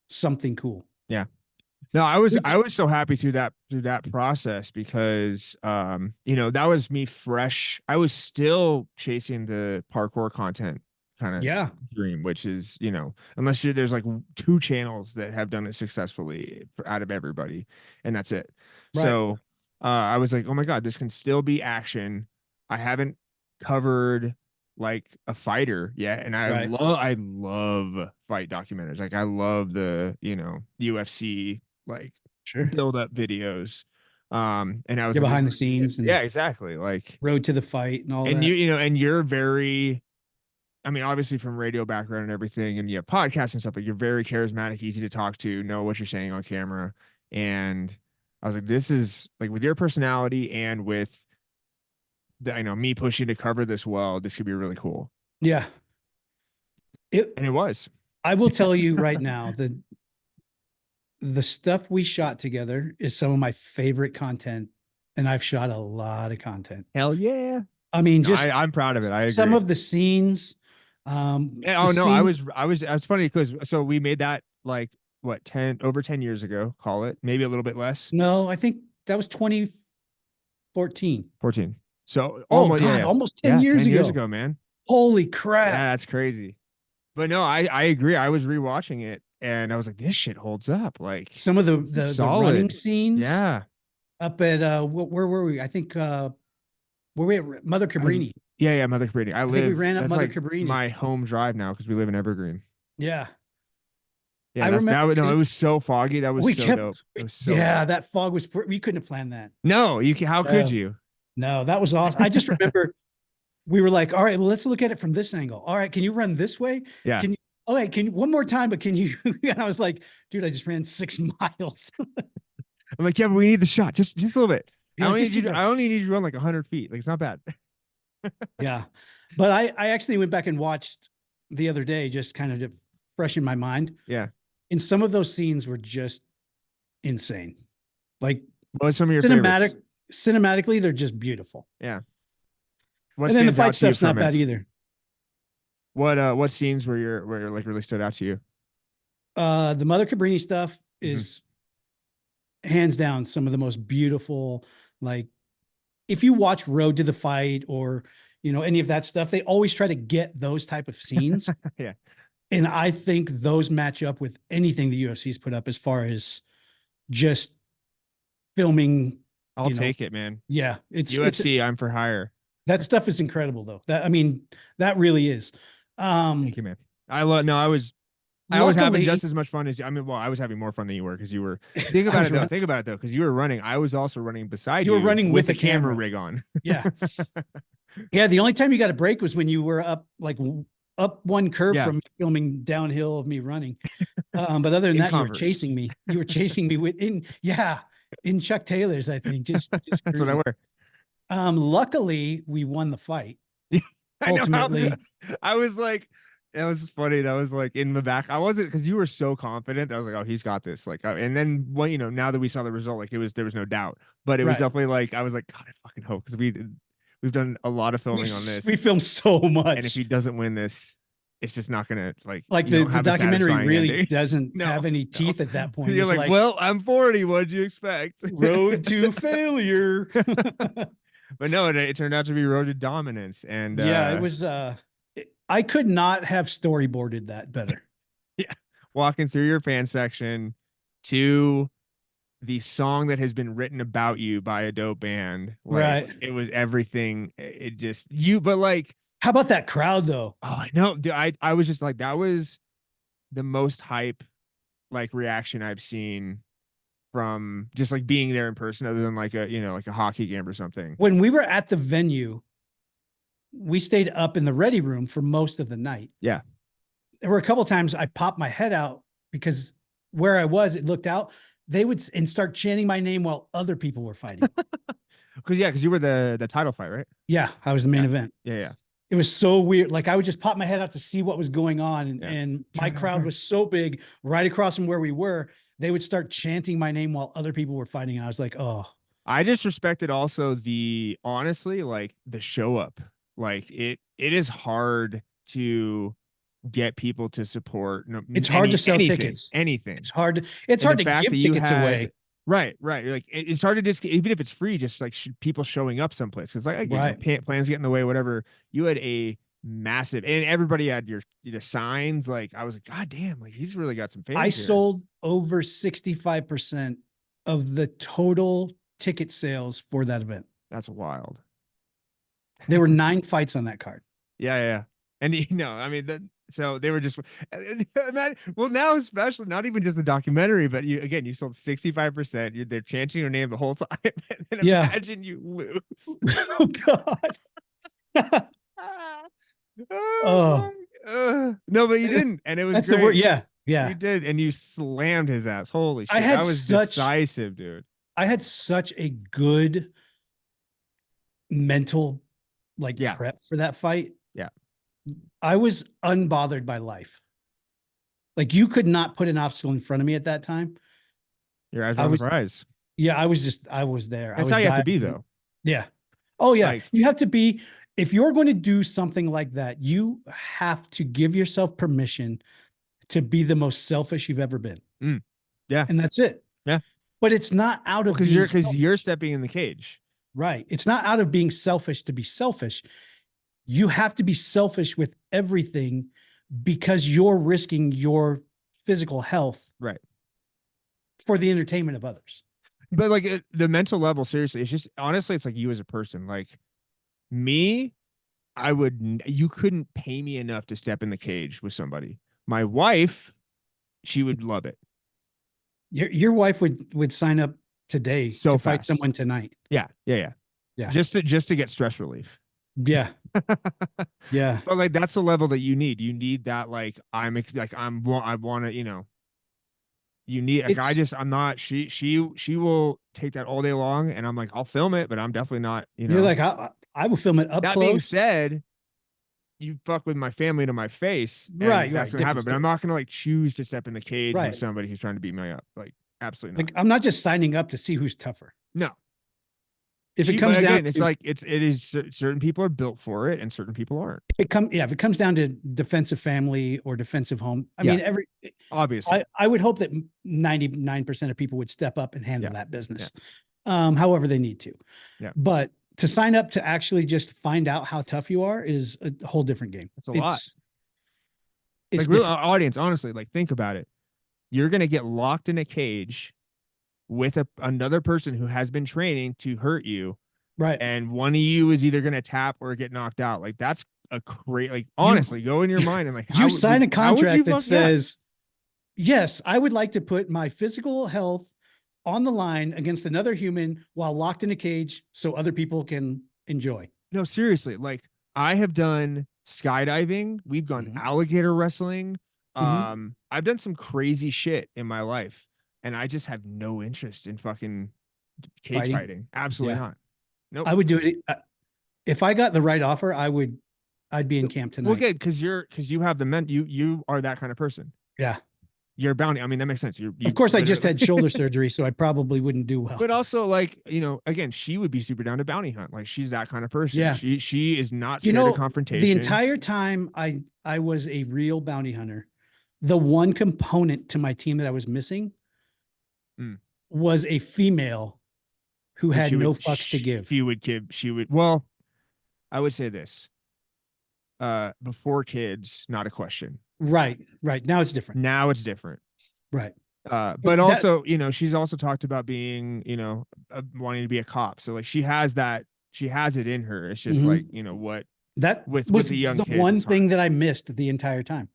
[SPEAKER 2] something cool.
[SPEAKER 1] Yeah. No, I was so happy through that process because that was me fresh. I was still chasing the parkour content kind of dream, which is, unless there's like two channels that have done it successfully out of everybody, and that's it. Right. So I was like, oh my God, this can still be action. I haven't covered like a fighter yet, and I love fight documentaries. Like I love the UFC like build up videos. And I was like,
[SPEAKER 2] behind the scenes.
[SPEAKER 1] Yeah, exactly. Like
[SPEAKER 2] road to the fight and all
[SPEAKER 1] and
[SPEAKER 2] that.
[SPEAKER 1] And you're very, I mean, obviously from radio background and everything, and you have podcasts and stuff, but you're very charismatic, easy to talk to, know what you're saying on camera. And I was like, this is like with your personality and with me pushing to cover this well, this could be really cool.
[SPEAKER 2] Yeah.
[SPEAKER 1] And it was.
[SPEAKER 2] I will tell you right now that the stuff we shot together is some of my favorite content, and I've shot a lot of content.
[SPEAKER 1] Hell yeah.
[SPEAKER 2] I mean,
[SPEAKER 1] No,
[SPEAKER 2] just
[SPEAKER 1] I'm proud of it. I
[SPEAKER 2] some
[SPEAKER 1] agree.
[SPEAKER 2] of the scenes.
[SPEAKER 1] And,
[SPEAKER 2] The
[SPEAKER 1] oh no,
[SPEAKER 2] scene.
[SPEAKER 1] it's funny because so we made that like what 10 over 10 years ago, call it maybe a little bit less.
[SPEAKER 2] No, I think that was 2014.
[SPEAKER 1] 14. So
[SPEAKER 2] Oh
[SPEAKER 1] almost, yeah,
[SPEAKER 2] God,
[SPEAKER 1] yeah.
[SPEAKER 2] almost 10
[SPEAKER 1] Yeah,
[SPEAKER 2] years
[SPEAKER 1] 10 years
[SPEAKER 2] ago.
[SPEAKER 1] ago, man.
[SPEAKER 2] Holy crap.
[SPEAKER 1] Yeah, that's crazy. But no, I agree. I was rewatching it and I was like, this shit holds up. Like,
[SPEAKER 2] Some of the
[SPEAKER 1] this is
[SPEAKER 2] the running
[SPEAKER 1] solid.
[SPEAKER 2] scenes
[SPEAKER 1] Yeah.
[SPEAKER 2] up at where were we? I think were we at Mother
[SPEAKER 1] I,
[SPEAKER 2] Cabrini?
[SPEAKER 1] yeah, yeah, Mother Cabrini.
[SPEAKER 2] I think we ran up
[SPEAKER 1] That's
[SPEAKER 2] Mother
[SPEAKER 1] like
[SPEAKER 2] Cabrini.
[SPEAKER 1] my home drive now because we live in Evergreen.
[SPEAKER 2] Yeah.
[SPEAKER 1] Yeah,
[SPEAKER 2] I
[SPEAKER 1] that's
[SPEAKER 2] remember
[SPEAKER 1] that. No,
[SPEAKER 2] because
[SPEAKER 1] it was so foggy. That was
[SPEAKER 2] we
[SPEAKER 1] so
[SPEAKER 2] kept
[SPEAKER 1] dope. It was so
[SPEAKER 2] yeah,
[SPEAKER 1] dope.
[SPEAKER 2] that fog was we couldn't have planned that.
[SPEAKER 1] No, you can, how could
[SPEAKER 2] No,
[SPEAKER 1] you?
[SPEAKER 2] no, that was awesome. I just remember we were like, all right, well, let's look at it from this angle. All right, can you run this way?
[SPEAKER 1] Yeah.
[SPEAKER 2] Can you all right, can you one more time, but can you and I was like, dude, I just ran 6 miles.
[SPEAKER 1] I'm like, yeah, but we need the shot. Just a little bit.
[SPEAKER 2] Yeah, just keep
[SPEAKER 1] I
[SPEAKER 2] going.
[SPEAKER 1] only need you to run like 100 feet. Like it's not bad.
[SPEAKER 2] Yeah. But I actually went back and watched the other day, just kind of to freshen my mind.
[SPEAKER 1] Yeah.
[SPEAKER 2] And some of those scenes were just insane. Like
[SPEAKER 1] What are some of your favorites?
[SPEAKER 2] cinematic, cinematically, they're just beautiful.
[SPEAKER 1] Yeah. What
[SPEAKER 2] And then the
[SPEAKER 1] stands
[SPEAKER 2] fight
[SPEAKER 1] out to you
[SPEAKER 2] stuff's not
[SPEAKER 1] from it?
[SPEAKER 2] bad either.
[SPEAKER 1] What scenes were like really stood out to you?
[SPEAKER 2] The Mother Cabrini stuff
[SPEAKER 1] Hmm.
[SPEAKER 2] is hands down some of the most beautiful. Like if you watch Road to the Fight or any of that stuff, they always try to get those type of scenes.
[SPEAKER 1] Yeah.
[SPEAKER 2] And I think those match up with anything the UFC's put up as far as just filming,
[SPEAKER 1] I'll take it, man.
[SPEAKER 2] yeah, it's
[SPEAKER 1] UFC, I'm for hire.
[SPEAKER 2] that stuff is incredible though. I mean, that really is.
[SPEAKER 1] Thank you, man. I was having
[SPEAKER 2] Luckily,
[SPEAKER 1] just as much fun as you. I mean, well, I was having more fun than you were because you were. Think
[SPEAKER 2] I
[SPEAKER 1] about
[SPEAKER 2] was
[SPEAKER 1] it though.
[SPEAKER 2] run,
[SPEAKER 1] Think about it though, because you were running. I was also running beside
[SPEAKER 2] you were
[SPEAKER 1] you
[SPEAKER 2] running
[SPEAKER 1] with
[SPEAKER 2] with
[SPEAKER 1] the
[SPEAKER 2] a
[SPEAKER 1] camera
[SPEAKER 2] camera.
[SPEAKER 1] rig on.
[SPEAKER 2] Yeah. Yeah. The only time you got a break was when you were up one curve
[SPEAKER 1] Yeah,
[SPEAKER 2] from me filming downhill of me running. But other than
[SPEAKER 1] in
[SPEAKER 2] that, you were
[SPEAKER 1] Converse.
[SPEAKER 2] chasing me. You were chasing me in Chuck Taylor's, I think, just
[SPEAKER 1] That's what I
[SPEAKER 2] cruising.
[SPEAKER 1] wear.
[SPEAKER 2] Luckily we won the fight.
[SPEAKER 1] I know how
[SPEAKER 2] Ultimately,
[SPEAKER 1] I was like, that was funny. That was like in the back. I wasn't because you were so confident. I was like, oh, he's got this. Like, and then when now that we saw the result, like there was no doubt. But it was
[SPEAKER 2] right.
[SPEAKER 1] definitely like I was like, God, I fucking hope because we've done a lot of
[SPEAKER 2] We
[SPEAKER 1] filming on
[SPEAKER 2] we
[SPEAKER 1] this,
[SPEAKER 2] filmed so
[SPEAKER 1] and if he
[SPEAKER 2] much.
[SPEAKER 1] doesn't win this, it's just not gonna like
[SPEAKER 2] Like
[SPEAKER 1] you don't
[SPEAKER 2] the
[SPEAKER 1] have a
[SPEAKER 2] documentary
[SPEAKER 1] satisfying
[SPEAKER 2] really
[SPEAKER 1] ending.
[SPEAKER 2] doesn't
[SPEAKER 1] No,
[SPEAKER 2] have any
[SPEAKER 1] no.
[SPEAKER 2] teeth at that point.
[SPEAKER 1] You're
[SPEAKER 2] It's
[SPEAKER 1] like,
[SPEAKER 2] like
[SPEAKER 1] well, I'm 40. What'd you expect?
[SPEAKER 2] road to failure.
[SPEAKER 1] But no, it turned out to be road to dominance, and
[SPEAKER 2] Yeah, it was I could not have storyboarded that better.
[SPEAKER 1] yeah, walking through your fan section to the song that has been written about you by a dope band. Like
[SPEAKER 2] Right.
[SPEAKER 1] it was everything. It just you, but like,
[SPEAKER 2] How about that crowd though?
[SPEAKER 1] oh, I know. Dude, I was just like, that was the most hype like reaction I've seen from just like being there in person, other than like like a hockey game or something.
[SPEAKER 2] When we were at the venue, we stayed up in the ready room for most of the night.
[SPEAKER 1] Yeah.
[SPEAKER 2] There were a couple of times I popped my head out because where I was, it looked out. They would and start chanting my name while other people were fighting.
[SPEAKER 1] Because you were the title fight, right?
[SPEAKER 2] Yeah, I was the main
[SPEAKER 1] Yeah.
[SPEAKER 2] event.
[SPEAKER 1] Yeah.
[SPEAKER 2] It was so weird. Like I would just pop my head out to see what was going on.
[SPEAKER 1] Yeah.
[SPEAKER 2] And my crowd was so big right across from where we were. They would start chanting my name while other people were fighting. And I was like, oh,
[SPEAKER 1] I just respected also honestly, like the show up. Like it is hard to get people to support
[SPEAKER 2] it's hard to sell
[SPEAKER 1] anything,
[SPEAKER 2] tickets.
[SPEAKER 1] anything.
[SPEAKER 2] It's
[SPEAKER 1] And
[SPEAKER 2] hard
[SPEAKER 1] the
[SPEAKER 2] to
[SPEAKER 1] fact
[SPEAKER 2] give
[SPEAKER 1] that you
[SPEAKER 2] tickets away.
[SPEAKER 1] had right. You're like it's hard to just even if it's free, just like people showing up someplace. Because like again,
[SPEAKER 2] Right.
[SPEAKER 1] plans get in the way, whatever. You had a massive, and everybody had your signs. Like I was like, God damn, like he's really got some
[SPEAKER 2] I
[SPEAKER 1] fans here.
[SPEAKER 2] sold over 65% of the total ticket sales for that event.
[SPEAKER 1] That's wild.
[SPEAKER 2] There were 9 fights on that card.
[SPEAKER 1] Yeah. And I mean, so they were just and that. Well, now especially not even just the documentary, but you sold 65%. They're chanting your name the whole time, and then
[SPEAKER 2] Yeah.
[SPEAKER 1] imagine you lose.
[SPEAKER 2] Oh God.
[SPEAKER 1] Oh, no, but you didn't, and it was
[SPEAKER 2] That's
[SPEAKER 1] great.
[SPEAKER 2] the word. Yeah. Yeah.
[SPEAKER 1] You did, and you slammed his ass. Holy shit!
[SPEAKER 2] I had
[SPEAKER 1] That was decisive, dude.
[SPEAKER 2] I had such a good mental
[SPEAKER 1] Yeah.
[SPEAKER 2] prep for that fight.
[SPEAKER 1] Yeah.
[SPEAKER 2] I was unbothered by life. Like you could not put an obstacle in front of me at that time.
[SPEAKER 1] Your eyes are
[SPEAKER 2] I
[SPEAKER 1] on the
[SPEAKER 2] was,
[SPEAKER 1] prize.
[SPEAKER 2] yeah, I was there. I
[SPEAKER 1] That's
[SPEAKER 2] was
[SPEAKER 1] how you have to be,
[SPEAKER 2] diving.
[SPEAKER 1] though.
[SPEAKER 2] Yeah. Oh yeah.
[SPEAKER 1] Like,
[SPEAKER 2] You have to be, if you're going to do something like that, you have to give yourself permission to be the most selfish you've ever been.
[SPEAKER 1] yeah,
[SPEAKER 2] And that's it.
[SPEAKER 1] yeah.
[SPEAKER 2] But it's not out
[SPEAKER 1] Well,
[SPEAKER 2] of being
[SPEAKER 1] because you're stepping in the cage.
[SPEAKER 2] right. It's not out of being selfish to be selfish. You have to be selfish with everything because you're risking your physical health
[SPEAKER 1] Right.
[SPEAKER 2] for the entertainment of others.
[SPEAKER 1] But like the mental level, seriously, it's just honestly, it's like you as a person. Like me, you couldn't pay me enough to step in the cage with somebody. My wife, she would love it.
[SPEAKER 2] Your wife would sign up today
[SPEAKER 1] So
[SPEAKER 2] to fight
[SPEAKER 1] fast.
[SPEAKER 2] someone tonight.
[SPEAKER 1] Yeah, yeah, yeah.
[SPEAKER 2] Yeah.
[SPEAKER 1] Just to get stress relief.
[SPEAKER 2] Yeah. Yeah.
[SPEAKER 1] But like that's the level that you need. You need that I want to, you need like
[SPEAKER 2] It's
[SPEAKER 1] I'm not she will take that all day long and I'm like I'll film it, but I'm definitely not,
[SPEAKER 2] you're like, I will film it up
[SPEAKER 1] That being
[SPEAKER 2] close.
[SPEAKER 1] said, you fuck with my family to my face
[SPEAKER 2] Right,
[SPEAKER 1] and that's
[SPEAKER 2] right.
[SPEAKER 1] gonna
[SPEAKER 2] Different
[SPEAKER 1] happen. But I'm
[SPEAKER 2] story.
[SPEAKER 1] not gonna like choose to step in the cage with
[SPEAKER 2] Right.
[SPEAKER 1] somebody who's trying to beat me up. Like absolutely not.
[SPEAKER 2] Like I'm not just signing up to see who's tougher.
[SPEAKER 1] No.
[SPEAKER 2] If it
[SPEAKER 1] But
[SPEAKER 2] comes down
[SPEAKER 1] again, it's
[SPEAKER 2] to
[SPEAKER 1] like it is certain people are built for it and certain people aren't.
[SPEAKER 2] if it comes down to defensive family or defensive home, I
[SPEAKER 1] Yeah.
[SPEAKER 2] mean,
[SPEAKER 1] Obviously.
[SPEAKER 2] I would hope that 99% of people would step up and handle
[SPEAKER 1] Yeah.
[SPEAKER 2] that business, however they need to.
[SPEAKER 1] Yeah.
[SPEAKER 2] But to sign up to actually just find out how tough you are is a whole different game.
[SPEAKER 1] It's a lot.
[SPEAKER 2] It's
[SPEAKER 1] like real
[SPEAKER 2] different.
[SPEAKER 1] audience, honestly, like think about it. You're gonna get locked in a cage with another person who has been training to hurt you,
[SPEAKER 2] Right.
[SPEAKER 1] and one of you is either gonna tap or get knocked out. Like that's a great, like honestly, go in your mind and like
[SPEAKER 2] you sign a contract that says, yes, I would like to put my physical health on the line against another human while locked in a cage so other people can enjoy.
[SPEAKER 1] No, seriously, like I have done skydiving, we've done alligator wrestling. I've done some crazy shit in my life, and I just have no interest in fucking cage fighting. Absolutely not. Nope.
[SPEAKER 2] I would do it if I got the right offer. I'd be in camp tonight.
[SPEAKER 1] Well, good, because you have you are that kind of person.
[SPEAKER 2] Yeah.
[SPEAKER 1] You're bounty. I mean, that makes sense.
[SPEAKER 2] Of course, I just had shoulder surgery, so I probably wouldn't do well.
[SPEAKER 1] But also, like, again, she would be super down to bounty hunt. Like, she's that kind of person.
[SPEAKER 2] Yeah.
[SPEAKER 1] She is not scared of confrontation.
[SPEAKER 2] The entire time I was a real bounty hunter, the one component to my team that I was missing was a female who had no fucks to give.
[SPEAKER 1] Well, I would say this. Before kids, not a question.
[SPEAKER 2] Right. Now it's different.
[SPEAKER 1] Right. But also, she's also talked about being, wanting to be a cop. So like she has it in her. It's just like, what
[SPEAKER 2] that
[SPEAKER 1] with
[SPEAKER 2] was
[SPEAKER 1] the young kids,
[SPEAKER 2] one thing that I missed the entire time.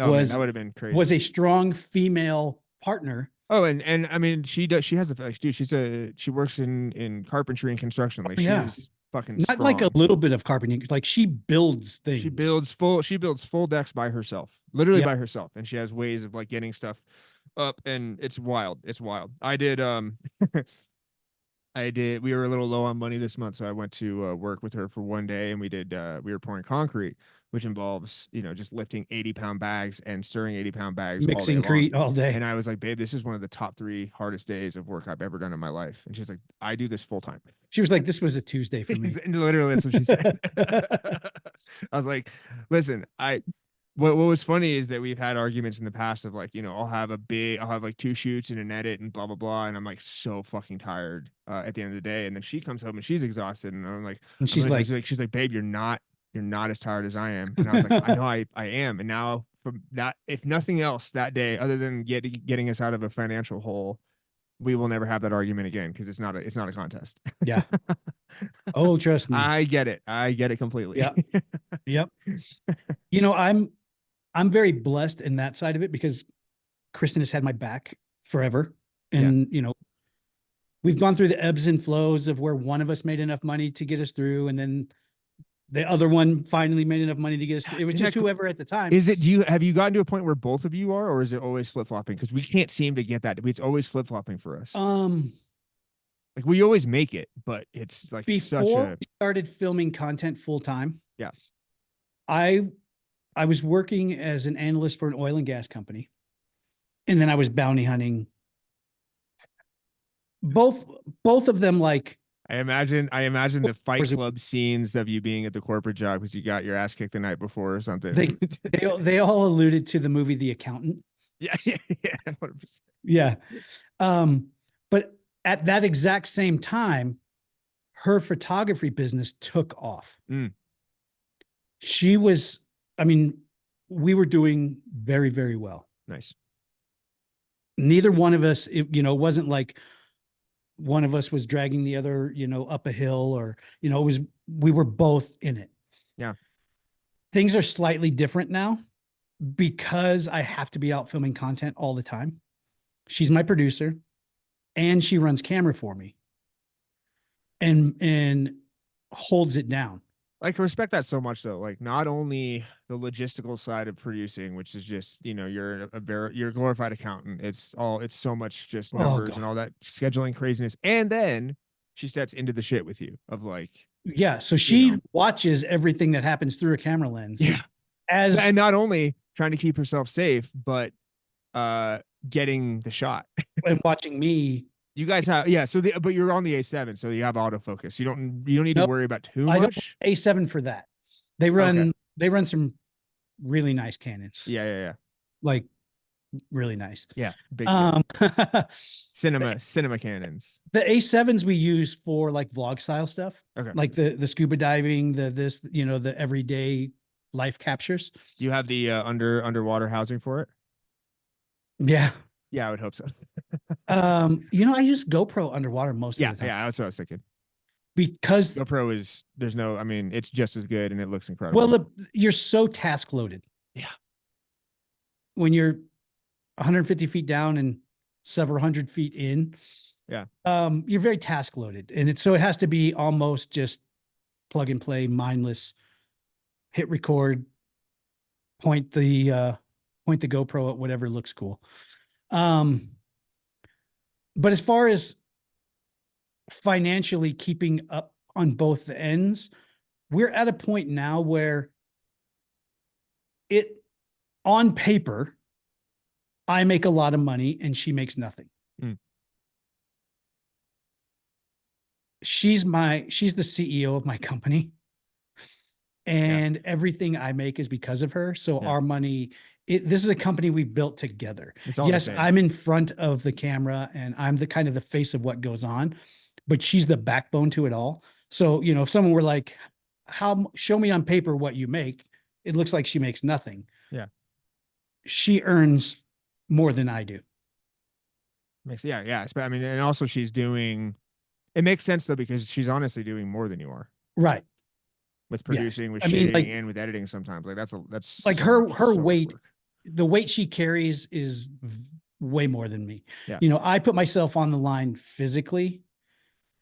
[SPEAKER 1] Oh, man, that would have been crazy.
[SPEAKER 2] Was a strong female partner.
[SPEAKER 1] Oh, and I mean, she has she works in carpentry and construction. Like she's fucking
[SPEAKER 2] not
[SPEAKER 1] strong.
[SPEAKER 2] like a little bit of carpentry. Like she builds things.
[SPEAKER 1] She builds full decks by herself, literally by herself. And she has ways of like getting stuff up, and it's wild. I did, we were a little low on money this month. So I went to work with her for one day, and we were pouring concrete, which involves, just lifting 80-pound bags and stirring 80-pound bags,
[SPEAKER 2] mixing crete all day.
[SPEAKER 1] And I was like, babe, this is one of the top 3 hardest days of work I've ever done in my life. And she's like, I do this full time.
[SPEAKER 2] She was like, this was a Tuesday for me.
[SPEAKER 1] Literally, that's what she said. I was like, listen, what was funny is that we've had arguments in the past of like, I'll have like 2 shoots and an edit and blah, blah, blah. And I'm like so fucking tired at the end of the day. And then she comes home and she's exhausted. And I'm like,
[SPEAKER 2] and she's like,
[SPEAKER 1] babe, you're not as tired as I am. And I was like, I know I am. And now from that, if nothing else that day, other than getting us out of a financial hole, we will never have that argument again. Cause it's not a contest.
[SPEAKER 2] Yeah. Oh, trust me.
[SPEAKER 1] I get it completely.
[SPEAKER 2] Yeah. Yep. I'm very blessed in that side of it because Kristen has had my back forever. And, we've gone through the ebbs and flows of where one of us made enough money to get us through. And then the other one finally made enough money to get us through. It was just whoever at the time.
[SPEAKER 1] Have you gotten to a point where both of you are, or is it always flip-flopping? Because we can't seem to get that. It's always flip-flopping for us. Like we always make it, but it's like
[SPEAKER 2] before we started filming content full time.
[SPEAKER 1] Yeah.
[SPEAKER 2] I was working as an analyst for an oil and gas company. And then I was bounty hunting both both of them like
[SPEAKER 1] I imagine the Fight
[SPEAKER 2] 4 hours a
[SPEAKER 1] Club scenes of you being at the corporate job because you got your ass kicked the night before or something.
[SPEAKER 2] they all alluded to the movie The Accountant.
[SPEAKER 1] Yeah, yeah, yeah. 100%.
[SPEAKER 2] Yeah. But at that exact same time, her photography business took off.
[SPEAKER 1] Mm,
[SPEAKER 2] She was, I mean, we were doing very, very well.
[SPEAKER 1] nice.
[SPEAKER 2] Neither one of us, it wasn't like one of us was dragging the other, up a hill or, we were both in it.
[SPEAKER 1] Yeah.
[SPEAKER 2] Things are slightly different now because I have to be out filming content all the time. She's my producer and she runs camera for me and holds it down.
[SPEAKER 1] Like I respect that so much though. Like not only the logistical side of producing, which is just, you're a glorified accountant. It's so much just
[SPEAKER 2] Oh
[SPEAKER 1] numbers and
[SPEAKER 2] God.
[SPEAKER 1] all that scheduling craziness. And then she steps into the shit with you of like,
[SPEAKER 2] Yeah. So
[SPEAKER 1] you
[SPEAKER 2] she
[SPEAKER 1] know,
[SPEAKER 2] watches everything that happens through a camera lens
[SPEAKER 1] yeah.
[SPEAKER 2] as
[SPEAKER 1] And not only trying to keep herself safe, but getting the shot.
[SPEAKER 2] and watching me.
[SPEAKER 1] You guys have, yeah, but you're on the A7, so you have autofocus. You don't need to
[SPEAKER 2] Nope,
[SPEAKER 1] worry about too
[SPEAKER 2] I don't
[SPEAKER 1] much.
[SPEAKER 2] A7 for that. They
[SPEAKER 1] Okay.
[SPEAKER 2] run some really nice cannons.
[SPEAKER 1] Yeah, yeah, yeah.
[SPEAKER 2] Like really nice.
[SPEAKER 1] Yeah, big fan.
[SPEAKER 2] The
[SPEAKER 1] Cinema cannons.
[SPEAKER 2] A7s we use for like vlog style stuff,
[SPEAKER 1] Okay.
[SPEAKER 2] like the scuba diving, the everyday life captures.
[SPEAKER 1] You have the underwater housing for it?
[SPEAKER 2] Yeah.
[SPEAKER 1] Yeah, I would hope so.
[SPEAKER 2] I use GoPro underwater most of
[SPEAKER 1] Yeah,
[SPEAKER 2] the time
[SPEAKER 1] yeah, that's what I was thinking.
[SPEAKER 2] because
[SPEAKER 1] GoPro is there's no, I mean, it's just as good and it looks incredible.
[SPEAKER 2] well, you're so task loaded.
[SPEAKER 1] Yeah.
[SPEAKER 2] When you're 150 feet down and several hundred feet in,
[SPEAKER 1] Yeah.
[SPEAKER 2] you're very task loaded, and so it has to be almost just plug and play, mindless. Hit record, point the GoPro at whatever looks cool. But as far as financially keeping up on both the ends, we're at a point now where it on paper, I make a lot of money and she makes nothing.
[SPEAKER 1] Mm.
[SPEAKER 2] She's the CEO of my company. And everything I make is because of her. So
[SPEAKER 1] Yeah.
[SPEAKER 2] our money, this is a company we built together.
[SPEAKER 1] It's all the
[SPEAKER 2] Yes,
[SPEAKER 1] same.
[SPEAKER 2] I'm in front of the camera and I'm the kind of the face of what goes on, but she's the backbone to it all. So, if someone were like, show me on paper what you make, it looks like she makes nothing.
[SPEAKER 1] Yeah.
[SPEAKER 2] She earns more than I do.
[SPEAKER 1] Yeah, yeah. I mean, and also it makes sense though, because she's honestly doing more than you are.
[SPEAKER 2] Right.
[SPEAKER 1] With
[SPEAKER 2] Yes.
[SPEAKER 1] producing, with
[SPEAKER 2] I mean,
[SPEAKER 1] shooting, and with editing sometimes. Like that's
[SPEAKER 2] like
[SPEAKER 1] so
[SPEAKER 2] her
[SPEAKER 1] much
[SPEAKER 2] weight,
[SPEAKER 1] work.
[SPEAKER 2] the weight she carries is way more than me.
[SPEAKER 1] Yeah.
[SPEAKER 2] I put myself on the line physically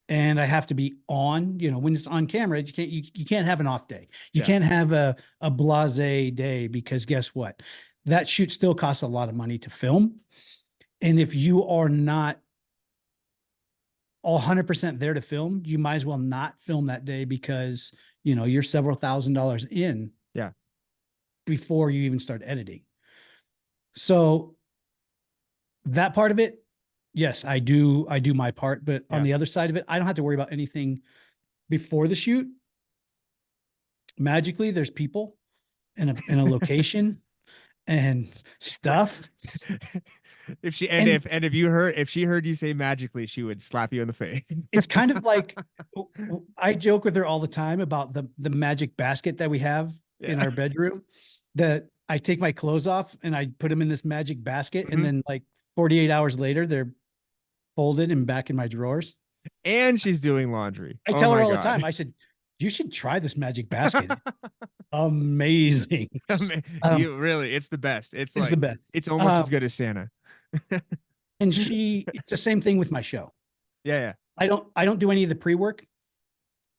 [SPEAKER 2] and I have to be on, when it's on camera, you can't have an off day. You can't have a blasé day because guess what? That shoot still costs a lot of money to film. And if you are not 100% there to film, you might as well not film that day because, you're several $1,000s in.
[SPEAKER 1] Yeah.
[SPEAKER 2] Before you even start editing. So that part of it, yes, I do my part, but on the other side of it, I don't have to worry about anything before the shoot. Magically, there's people in a location and stuff.
[SPEAKER 1] If she if she heard you say magically, she would slap you in the face.
[SPEAKER 2] It's kind of like I joke with her all the time about the magic basket that we have in our bedroom, that I take my clothes off and I put them in this magic basket. And then like 48 hours later, they're folded and back in my drawers.
[SPEAKER 1] And she's doing laundry.
[SPEAKER 2] I tell her all the time. I said, you should try this magic basket. Amazing.
[SPEAKER 1] It's the best. It's like
[SPEAKER 2] the best.
[SPEAKER 1] It's almost as good as Santa.
[SPEAKER 2] And it's the same thing with my show.
[SPEAKER 1] Yeah.
[SPEAKER 2] I don't do any of the pre-work.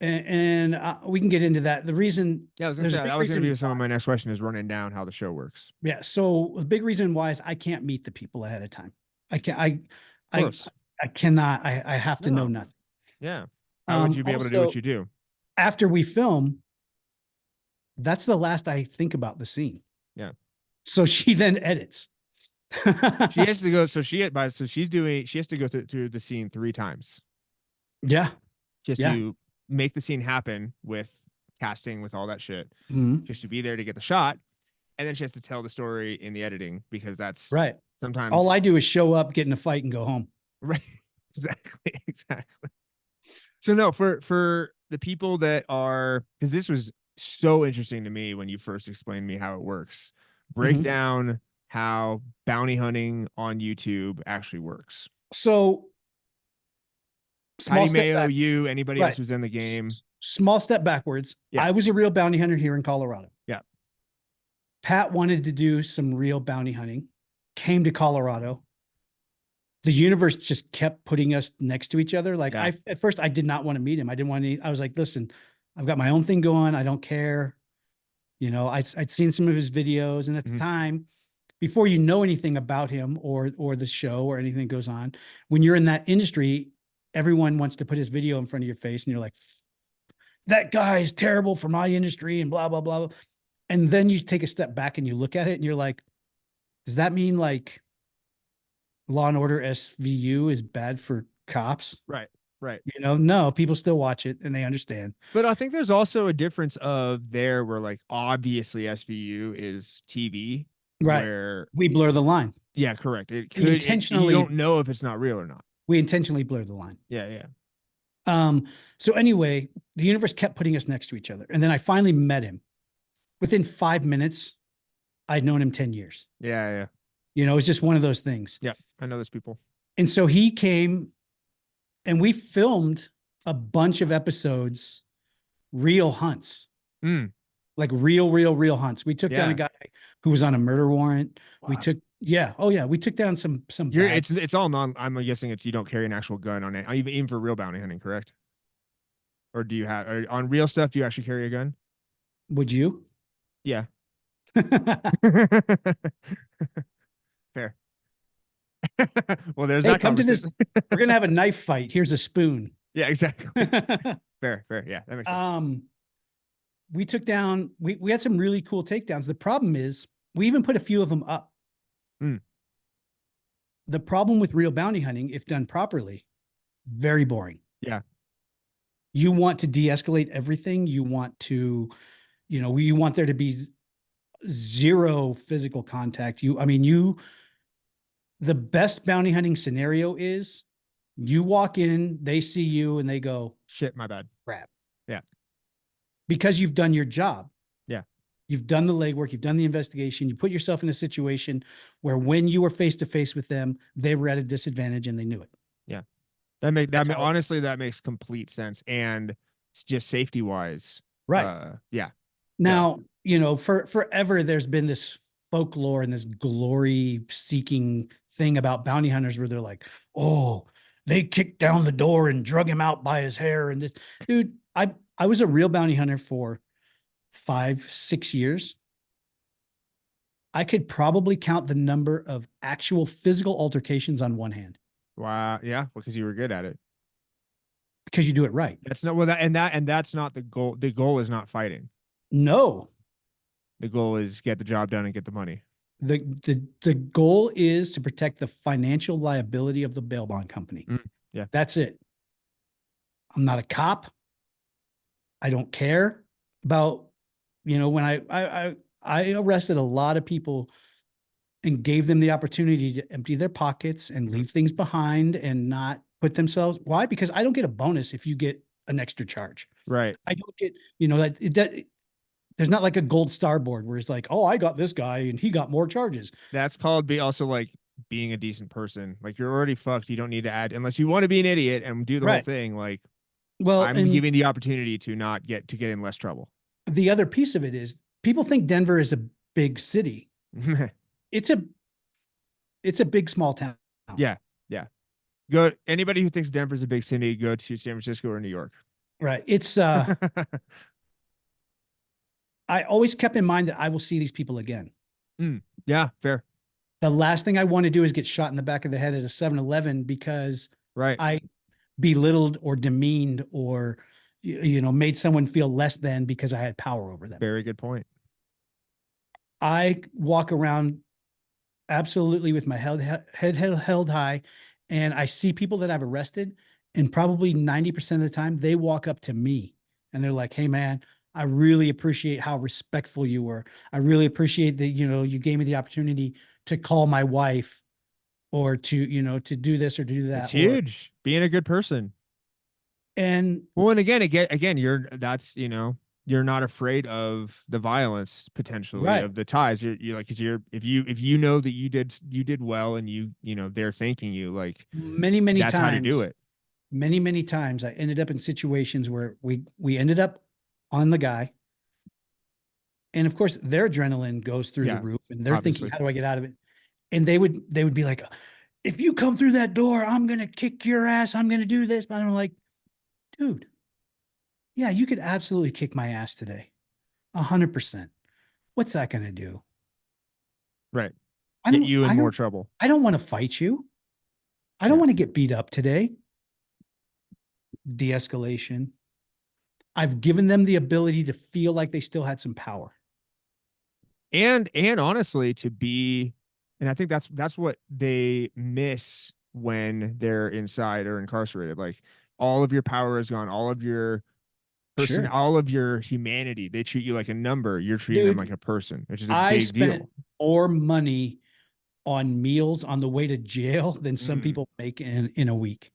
[SPEAKER 2] And we can get into that. The reason,
[SPEAKER 1] I was going to be some of my next question is running down how the show works.
[SPEAKER 2] Yeah. So the big reason why is I can't meet the people ahead of time. I cannot. I have to know nothing.
[SPEAKER 1] Yeah. How would you be able to do what you do?
[SPEAKER 2] After we film, that's the last I think about the scene.
[SPEAKER 1] Yeah.
[SPEAKER 2] So she then edits.
[SPEAKER 1] She has to go. So she has to go through the scene 3 times.
[SPEAKER 2] Yeah.
[SPEAKER 1] Just
[SPEAKER 2] Yeah.
[SPEAKER 1] to make the scene happen with casting, with all that shit,
[SPEAKER 2] Mhm.
[SPEAKER 1] just to be there to get the shot. And then she has to tell the story in the editing because that's
[SPEAKER 2] Right. All
[SPEAKER 1] sometimes
[SPEAKER 2] I do is show up, get in a fight, and go home.
[SPEAKER 1] right. Exactly. Exactly. So no, for the people that are, because this was so interesting to me when you first explained to me how it works. Break
[SPEAKER 2] Mhm.
[SPEAKER 1] down how bounty hunting on YouTube actually works.
[SPEAKER 2] So small
[SPEAKER 1] Patty
[SPEAKER 2] step
[SPEAKER 1] Mayo,
[SPEAKER 2] back.
[SPEAKER 1] you, anybody else
[SPEAKER 2] Right.
[SPEAKER 1] who's in the game.
[SPEAKER 2] Small step backwards.
[SPEAKER 1] Yeah.
[SPEAKER 2] I was a real bounty hunter here in Colorado.
[SPEAKER 1] Yeah.
[SPEAKER 2] Pat wanted to do some real bounty hunting, came to Colorado. The universe just kept putting us next to each other. Like
[SPEAKER 1] Yeah.
[SPEAKER 2] at first I did not want to meet him. I didn't want to, I was like, listen, I've got my own thing going. I don't care. You know, I'd seen some of his videos, and at the
[SPEAKER 1] Mhm.
[SPEAKER 2] time, before you know anything about him or the show or anything that goes on, when you're in that industry, everyone wants to put his video in front of your face, and you're like, that guy is terrible for my industry and blah blah blah. And then you take a step back and you look at it and you're like, does that mean like Law and Order SVU is bad for cops?
[SPEAKER 1] Right. Right.
[SPEAKER 2] You know, no, people still watch it and they understand.
[SPEAKER 1] But I think there's also a difference of there where like obviously SVU is TV
[SPEAKER 2] Right.
[SPEAKER 1] where
[SPEAKER 2] We blur the line.
[SPEAKER 1] yeah, correct. It
[SPEAKER 2] We
[SPEAKER 1] could you don't
[SPEAKER 2] intentionally
[SPEAKER 1] know if it's not real or not.
[SPEAKER 2] we intentionally blur the line.
[SPEAKER 1] Yeah, yeah.
[SPEAKER 2] So anyway, the universe kept putting us next to each other. And then I finally met him. Within 5 minutes, I'd known him 10 years.
[SPEAKER 1] Yeah, yeah.
[SPEAKER 2] You know, it's just one of those things.
[SPEAKER 1] Yeah. I know those people.
[SPEAKER 2] And so he came and we filmed a bunch of episodes, real hunts,
[SPEAKER 1] Mm,
[SPEAKER 2] like real hunts. We took down a
[SPEAKER 1] yeah.
[SPEAKER 2] guy who was on a murder warrant. We
[SPEAKER 1] Wow.
[SPEAKER 2] took, yeah, oh yeah, we took down some
[SPEAKER 1] You're
[SPEAKER 2] bad.
[SPEAKER 1] it's all non I'm guessing it's you don't carry an actual gun on it. Even for real bounty hunting, correct? Or do you have or on real stuff do you actually carry a gun?
[SPEAKER 2] Would you?
[SPEAKER 1] Yeah. Fair. Well, there's
[SPEAKER 2] Hey,
[SPEAKER 1] that
[SPEAKER 2] come to
[SPEAKER 1] conversation.
[SPEAKER 2] this. We're gonna have a knife fight. Here's a spoon.
[SPEAKER 1] Yeah, exactly. Fair, fair. Yeah, that makes sense.
[SPEAKER 2] We took down. We had some really cool takedowns. The problem is we even put a few of them up.
[SPEAKER 1] Mm.
[SPEAKER 2] The problem with real bounty hunting, if done properly, very boring.
[SPEAKER 1] Yeah.
[SPEAKER 2] You want to de-escalate everything. You want to, you want there to be zero physical contact. The best bounty hunting scenario is you walk in, they see you, and they go,
[SPEAKER 1] Shit, my bad.
[SPEAKER 2] crap.
[SPEAKER 1] Yeah.
[SPEAKER 2] Because you've done your job.
[SPEAKER 1] Yeah.
[SPEAKER 2] You've done the legwork, you've done the investigation, you put yourself in a situation where when you were face to face with them, they were at a disadvantage and they knew it.
[SPEAKER 1] Yeah. Honestly, that makes complete sense. And it's just safety wise.
[SPEAKER 2] Right.
[SPEAKER 1] Yeah.
[SPEAKER 2] Now, forever there's been this folklore and this glory seeking thing about bounty hunters where they're like, oh, they kicked down the door and drug him out by his hair. And this dude, I was a real bounty hunter for 5-6 years. I could probably count the number of actual physical altercations on one hand.
[SPEAKER 1] Wow. Yeah. Because you were good at it.
[SPEAKER 2] Because you do it right.
[SPEAKER 1] That's not well that's not the goal. The goal is not fighting.
[SPEAKER 2] No.
[SPEAKER 1] The goal is get the job done and get the money.
[SPEAKER 2] The goal is to protect the financial liability of the bail bond company.
[SPEAKER 1] Yeah.
[SPEAKER 2] That's it. I'm not a cop. I don't care about, when I arrested a lot of people and gave them the opportunity to empty their pockets and leave things behind and not put themselves. Why? Because I don't get a bonus if you get an extra charge.
[SPEAKER 1] Right.
[SPEAKER 2] I don't get, there's not like a gold star board where it's like, oh, I got this guy and he got more charges.
[SPEAKER 1] That's called also like being a decent person. Like you're already fucked. You don't need to add unless you want to be an idiot and do the whole thing. Like, well, I'm giving the opportunity to not get in less trouble.
[SPEAKER 2] The other piece of it is people think Denver is a big city. It's a big small town.
[SPEAKER 1] Yeah. Yeah. Anybody who thinks Denver's a big city, go to San Francisco or New York.
[SPEAKER 2] Right. It's I always kept in mind that I will see these people again.
[SPEAKER 1] Yeah, fair.
[SPEAKER 2] The last thing I want to do is get shot in the back of the head at a 7-Eleven because I belittled or demeaned or made someone feel less than because I had power over them.
[SPEAKER 1] Very good point.
[SPEAKER 2] I walk around absolutely with my head held high. And I see people that I've arrested, and probably 90% of the time they walk up to me and they're like, "Hey man, I really appreciate how respectful you were. I really appreciate that, you gave me the opportunity to call my wife, or to do this or to do
[SPEAKER 1] It's
[SPEAKER 2] that." Or,
[SPEAKER 1] huge. Being a good person.
[SPEAKER 2] and
[SPEAKER 1] Well, and again, you're not afraid of the violence potentially
[SPEAKER 2] right.
[SPEAKER 1] of the ties. You're like, 'cause if you know that you did well and they're thanking you, like
[SPEAKER 2] Many, many
[SPEAKER 1] that's how to do
[SPEAKER 2] times,
[SPEAKER 1] it.
[SPEAKER 2] many, many times I ended up in situations where we ended up on the guy. And of course, their adrenaline goes through the
[SPEAKER 1] Yeah,
[SPEAKER 2] roof, and they're thinking,
[SPEAKER 1] obviously.
[SPEAKER 2] how do I get out of it? And they would be like, "If you come through that door, I'm going to kick your ass. I'm going to do this." But I'm like, dude, yeah, you could absolutely kick my ass today. 100%. What's that going to do?
[SPEAKER 1] Right.
[SPEAKER 2] I
[SPEAKER 1] Get
[SPEAKER 2] don't,
[SPEAKER 1] you in
[SPEAKER 2] I
[SPEAKER 1] more
[SPEAKER 2] don't,
[SPEAKER 1] trouble.
[SPEAKER 2] I don't want to fight you. I don't
[SPEAKER 1] Yeah.
[SPEAKER 2] want to get beat up today. De-escalation. I've given them the ability to feel like they still had some power.
[SPEAKER 1] And honestly, and I think that's what they miss when they're inside or incarcerated. Like all of your power is gone, all of your
[SPEAKER 2] Sure.
[SPEAKER 1] all of your humanity. They treat you like a number. You're treating them like
[SPEAKER 2] Dude,
[SPEAKER 1] a person, which is a
[SPEAKER 2] I
[SPEAKER 1] big
[SPEAKER 2] spent
[SPEAKER 1] deal.
[SPEAKER 2] more money on meals on the way to jail than some
[SPEAKER 1] Mm.
[SPEAKER 2] people make in a week.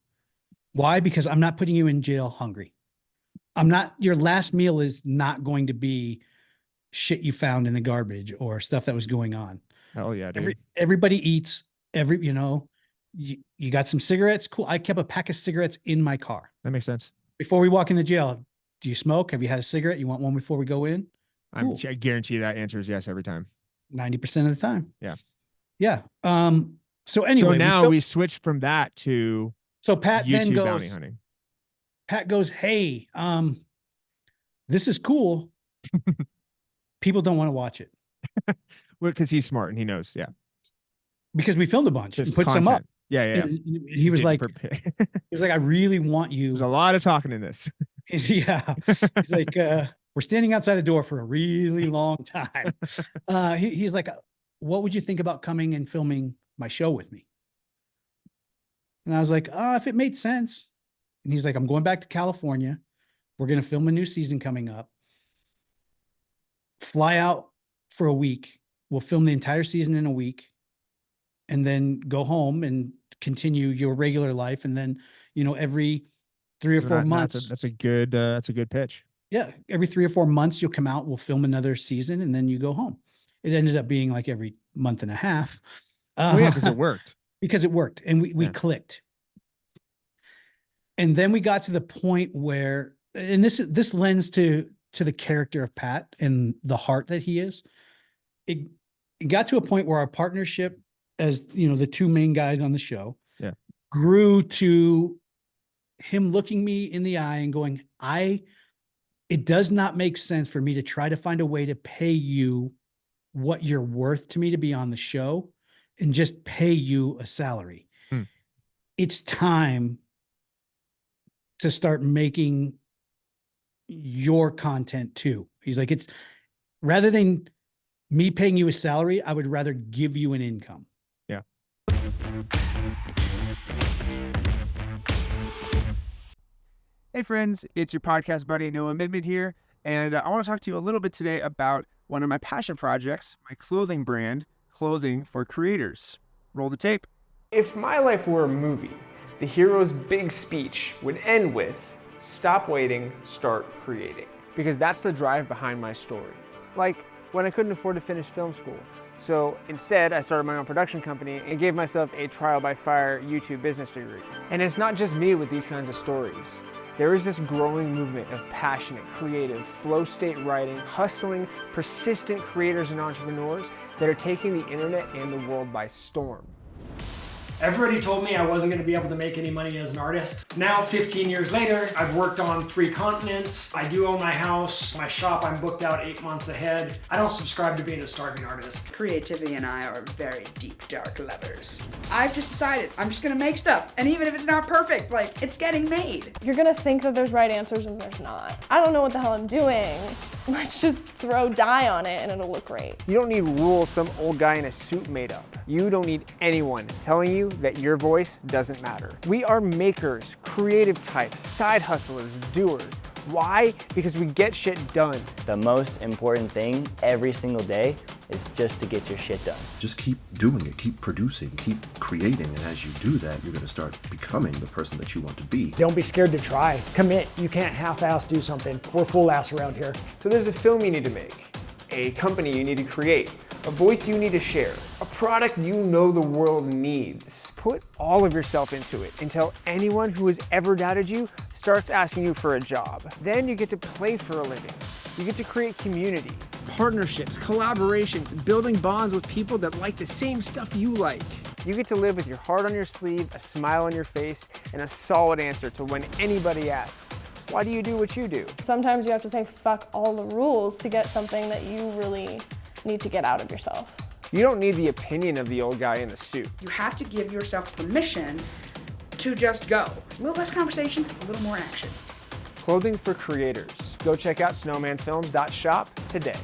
[SPEAKER 2] Why? Because I'm not putting you in jail hungry. I'm not, your last meal is not going to be shit you found in the garbage or stuff that was going on.
[SPEAKER 1] Hell yeah, dude.
[SPEAKER 2] Everybody eats. You got some cigarettes. Cool. I kept a pack of cigarettes in my car
[SPEAKER 1] That makes sense.
[SPEAKER 2] before we walk in the jail. Do you smoke? Have you had a cigarette? You want one before we go in? Cool.
[SPEAKER 1] I guarantee that answer is yes every time.
[SPEAKER 2] 90% of the time.
[SPEAKER 1] Yeah.
[SPEAKER 2] Yeah. So
[SPEAKER 1] So
[SPEAKER 2] anyway,
[SPEAKER 1] now we switch from that to
[SPEAKER 2] so Pat then
[SPEAKER 1] YouTube bounty
[SPEAKER 2] goes,
[SPEAKER 1] hunting.
[SPEAKER 2] Pat goes, "Hey, this is cool. People don't want to watch it
[SPEAKER 1] Well, because he's smart and he knows. Yeah.
[SPEAKER 2] because we filmed a bunch and
[SPEAKER 1] Just
[SPEAKER 2] put some up."
[SPEAKER 1] content. Yeah, yeah.
[SPEAKER 2] And he was like, "I really want
[SPEAKER 1] There's a
[SPEAKER 2] you."
[SPEAKER 1] lot of talking in this.
[SPEAKER 2] Yeah. He's like, "We're standing outside the door for a really long time." He's like, "What would you think about coming and filming my show with me?" And I was like, "If it made sense." And he's like, "I'm going back to California. We're going to film a new season coming up. Fly out for a week. We'll film the entire season in a week and then go home and continue your regular life. And then, every 3 or 4 months,
[SPEAKER 1] That's a good pitch.
[SPEAKER 2] yeah, every 3 or 4 months, you'll come out, we'll film another season, and then you go home." It ended up being like every month and a half.
[SPEAKER 1] Oh yeah, because it worked.
[SPEAKER 2] Because it worked, and we clicked. And then we got to the point where, and this lends to the character of Pat and the heart that he is. It got to a point where our partnership as, the two main guys on the show,
[SPEAKER 1] Yeah,
[SPEAKER 2] grew to him looking me in the eye and going, it does not make sense for me to try to find a way to pay you what you're worth to me to be on the show and just pay you a salary.
[SPEAKER 1] Hmm.
[SPEAKER 2] It's time to start making your content too. He's like, it's rather than me paying you a salary, I would rather give you an income.
[SPEAKER 1] Yeah.
[SPEAKER 3] Hey friends, it's your podcast buddy Noah Midman here, and I want to talk to you a little bit today about one of my passion projects, my clothing brand, Clothing for Creators. Roll the tape.
[SPEAKER 4] If my life were a movie, the hero's big speech would end with, "Stop waiting, start creating." Because that's the drive behind my story. Like when I couldn't afford to finish film school. So instead, I started my own production company and gave myself a trial by fire YouTube business degree. And it's not just me with these kinds of stories. There is this growing movement of passionate, creative, flow state writing, hustling, persistent creators and entrepreneurs that are taking the internet and the world by storm.
[SPEAKER 5] Everybody told me I wasn't going to be able to make any money as an artist. Now, 15 years later, I've worked on 3 continents. I do own my house. My shop, I'm booked out 8 months ahead. I don't subscribe to being a starving artist.
[SPEAKER 6] Creativity and I are very deep, dark lovers. I've just decided I'm just going to make stuff. And even if it's not perfect, like, it's getting made.
[SPEAKER 7] You're going to think that there's right answers and there's not. I don't know what the hell I'm doing. let's just throw dye on it and it'll look great.
[SPEAKER 4] You don't need rules some old guy in a suit made up. You don't need anyone telling you that your voice doesn't matter. We are makers, creative types, side hustlers, doers. Why? Because we get shit done.
[SPEAKER 8] The most important thing every single day is just to get your shit done.
[SPEAKER 9] Just keep doing it, keep producing, keep creating, and as you do that, you're going to start becoming the person that you want to be.
[SPEAKER 5] Don't be scared to try. Commit. You can't half-ass do something. We're full ass around here.
[SPEAKER 4] So there's a film you need to make, a company you need to create, a voice you need to share, a product you know the world needs. Put all of yourself into it until anyone who has ever doubted you starts asking you for a job. Then you get to play for a living. You get to create community, partnerships, collaborations, building bonds with people that like the same stuff you like. You get to live with your heart on your sleeve, a smile on your face, and a solid answer to when anybody asks, why do you do what you do?
[SPEAKER 7] Sometimes you have to say fuck all the rules to get something that you really need to get out of yourself.
[SPEAKER 4] You don't need the opinion of the old guy in the suit.
[SPEAKER 6] You have to give yourself permission to just go. A little less conversation, a little more action.
[SPEAKER 4] Clothing for creators. Go check out snowmanfilms.shop today.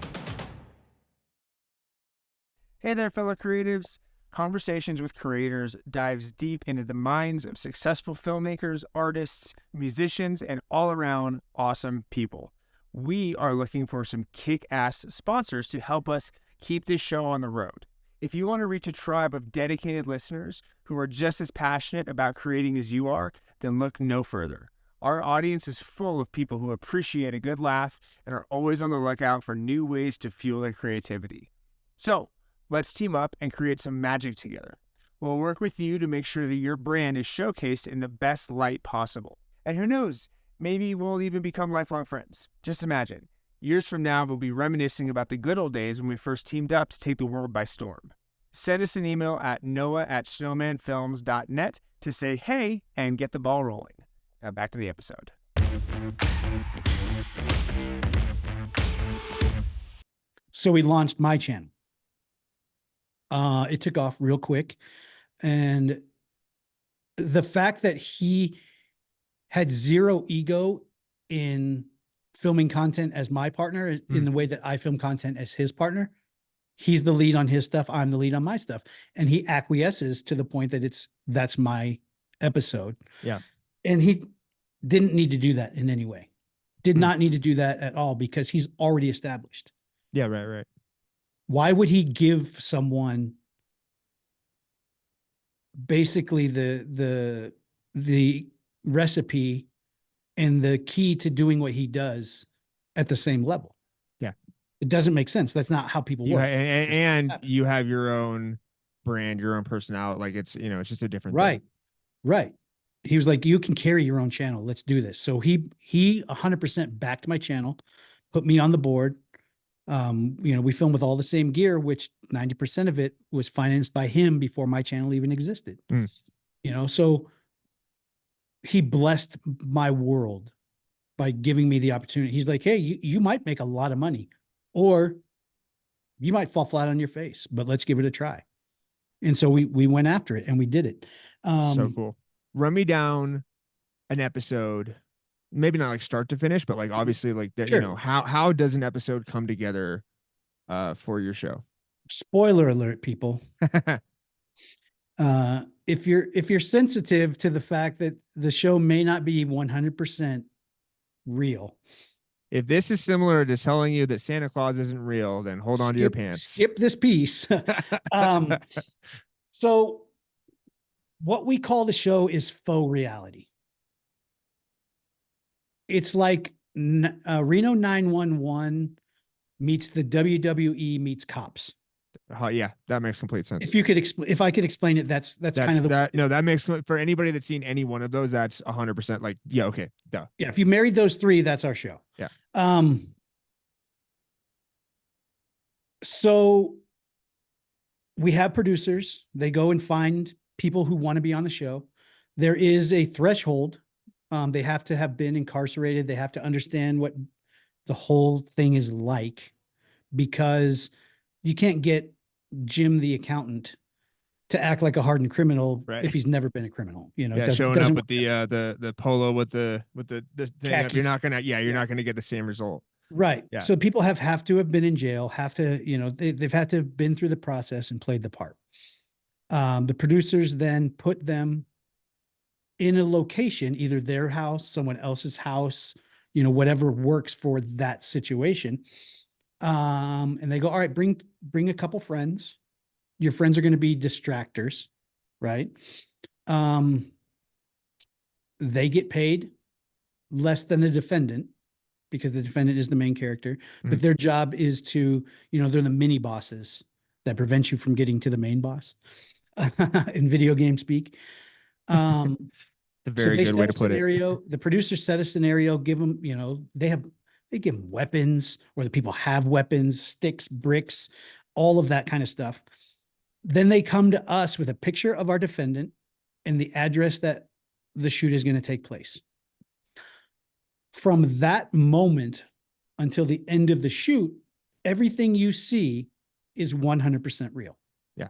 [SPEAKER 3] Hey there, fellow creatives. Conversations with Creators dives deep into the minds of successful filmmakers, artists, musicians, and all-around awesome people. We are looking for some kick-ass sponsors to help us keep this show on the road. If you want to reach a tribe of dedicated listeners who are just as passionate about creating as you are, then look no further. Our audience is full of people who appreciate a good laugh and are always on the lookout for new ways to fuel their creativity. So, let's team up and create some magic together. We'll work with you to make sure that your brand is showcased in the best light possible. And who knows, maybe we'll even become lifelong friends. Just imagine, years from now, we'll be reminiscing about the good old days when we first teamed up to take the world by storm. Send us an email at noah@snowmanfilms.net to say hey and get the ball rolling. Now back to the episode.
[SPEAKER 2] So we launched my channel. It took off real quick. And the fact that he had zero ego in filming content as my partner, in the way that I film content as his partner, he's the lead on his stuff, I'm the lead on my stuff. And he acquiesces to the point that that's my episode.
[SPEAKER 1] Yeah.
[SPEAKER 2] And he didn't need to do that in any way. Did not need to do that at all because he's already established.
[SPEAKER 1] Yeah, right.
[SPEAKER 2] Why would he give someone basically the recipe and the key to doing what he does at the same level?
[SPEAKER 1] Yeah.
[SPEAKER 2] It doesn't make sense. That's not how people work.
[SPEAKER 1] And you have your own brand, your own personality. Like it's just a different thing.
[SPEAKER 2] Right. He was like, you can carry your own channel. Let's do this. So he 100% backed my channel, put me on the board. We film with all the same gear, which 90% of it was financed by him before my channel even existed. So he blessed my world by giving me the opportunity. He's like, hey, you might make a lot of money or you might fall flat on your face, but let's give it a try. And so we went after it and we did it.
[SPEAKER 1] So cool. Run me down an episode, maybe not like start to finish, but like obviously like that,
[SPEAKER 2] Sure.
[SPEAKER 1] how does an episode come together for your show?
[SPEAKER 2] Spoiler alert, people. If you're sensitive to the fact that the show may not be 100% real.
[SPEAKER 1] If this is similar to telling you that Santa Claus isn't real, then hold on to your pants.
[SPEAKER 2] Skip this piece. So what we call the show is faux reality. It's like Reno 911 meets the WWE meets cops.
[SPEAKER 1] Yeah, that makes complete sense.
[SPEAKER 2] If I could explain it, that's kind of
[SPEAKER 1] that makes, for anybody that's seen any one of those, that's 100% like, yeah, okay, duh.
[SPEAKER 2] Yeah, if you married those three, that's our show.
[SPEAKER 1] Yeah.
[SPEAKER 2] So we have producers. They go and find people who want to be on the show. There is a threshold. They have to have been incarcerated. They have to understand what the whole thing is like, because you can't get Jim the accountant to act like a hardened criminal if he's never been a criminal.
[SPEAKER 1] Showing up with the polo with the thing.
[SPEAKER 2] Khakis.
[SPEAKER 1] You're not gonna get the same result.
[SPEAKER 2] Right.
[SPEAKER 3] Yeah.
[SPEAKER 2] So people have to have been in jail, have to, you know, they've had to have been through the process and played the part. The producers then put them in a location, either their house, someone else's house, you know, whatever works for that situation. And they go, all right, bring a couple friends. Your friends are going to be distractors, right? They get paid less than the defendant because the defendant is the main character, but their job is to, you know, they're the mini bosses that prevent you from getting to the main boss in video game speak.
[SPEAKER 3] It's a very good way to put it.
[SPEAKER 2] The producers set a scenario, give them, you know, they give them weapons, or the people have weapons, sticks, bricks, all of that kind of stuff. Then they come to us with a picture of our defendant and the address that the shoot is going to take place. From that moment until the end of the shoot, everything you see is 100% real.
[SPEAKER 3] Yeah.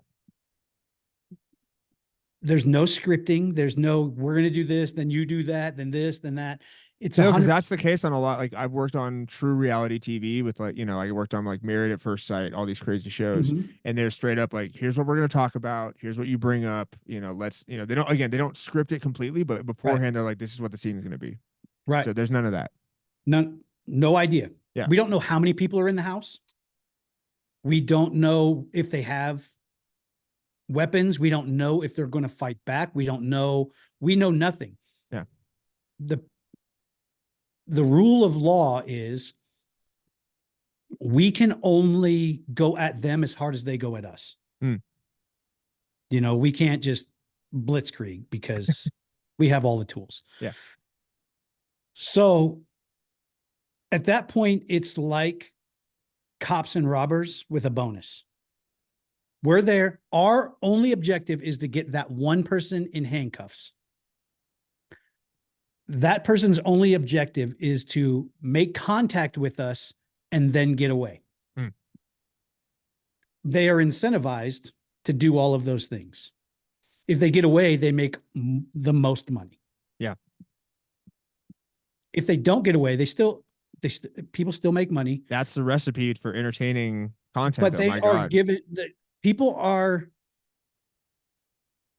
[SPEAKER 2] There's no scripting. There's no, we're going to do this, then you do that, then this, then that. It's
[SPEAKER 3] no, because that's the case on a lot. Like I've worked on true reality TV with like, you know, I worked on like Married at First Sight, all these crazy shows, and they're straight up like, here's what we're going to talk about. Here's what you bring up. You know, let's, you know, they don't script it completely, but beforehand they're like, this is what the scene is going to be.
[SPEAKER 2] Right.
[SPEAKER 3] So there's none of that.
[SPEAKER 2] No idea.
[SPEAKER 3] Yeah.
[SPEAKER 2] We don't know how many people are in the house. We don't know if they have weapons. We don't know if they're going to fight back. We don't know. We know nothing.
[SPEAKER 3] Yeah.
[SPEAKER 2] The rule of law is we can only go at them as hard as they go at us. You know, we can't just blitzkrieg because we have all the tools.
[SPEAKER 3] Yeah.
[SPEAKER 2] So at that point, it's like cops and robbers with a bonus. We're there. Our only objective is to get that one person in handcuffs. That person's only objective is to make contact with us and then get away. They are incentivized to do all of those things. If they get away, they make the most money.
[SPEAKER 3] Yeah.
[SPEAKER 2] If they don't get away, people still make money.
[SPEAKER 3] That's the recipe for entertaining content.
[SPEAKER 2] But they are given, people are,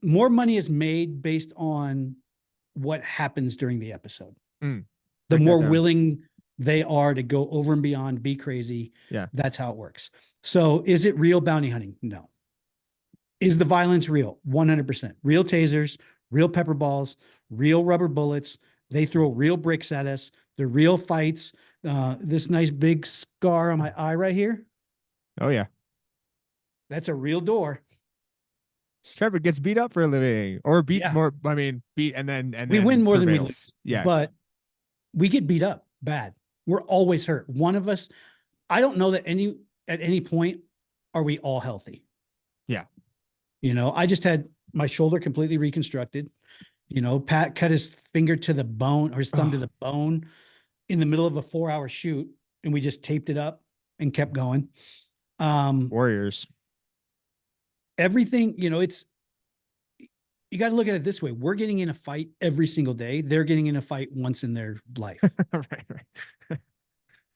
[SPEAKER 2] more money is made based on what happens during the episode. The more willing they are to go over and beyond, be crazy.
[SPEAKER 3] Yeah.
[SPEAKER 2] That's how it works. So is it real bounty hunting? No. Is the violence real? 100%. Real tasers, real pepper balls, real rubber bullets. They throw real bricks at us. They're real fights. This nice big scar on my eye right here.
[SPEAKER 3] Oh yeah.
[SPEAKER 2] That's a real door.
[SPEAKER 3] Trevor gets beat up for a living, or beats more. I mean, beat and then
[SPEAKER 2] we win more than we lose.
[SPEAKER 3] Yeah,
[SPEAKER 2] but we get beat up bad. We're always hurt. One of us. I don't know that at any point are we all healthy.
[SPEAKER 3] Yeah.
[SPEAKER 2] You know, I just had my shoulder completely reconstructed. You know, Pat cut his finger to the bone, or his thumb to the bone, in the middle of a 4-hour shoot, and we just taped it up and kept going.
[SPEAKER 3] Warriors.
[SPEAKER 2] Everything, you know, you got to look at it this way. We're getting in a fight every single day. They're getting in a fight once in their life.
[SPEAKER 3] Right.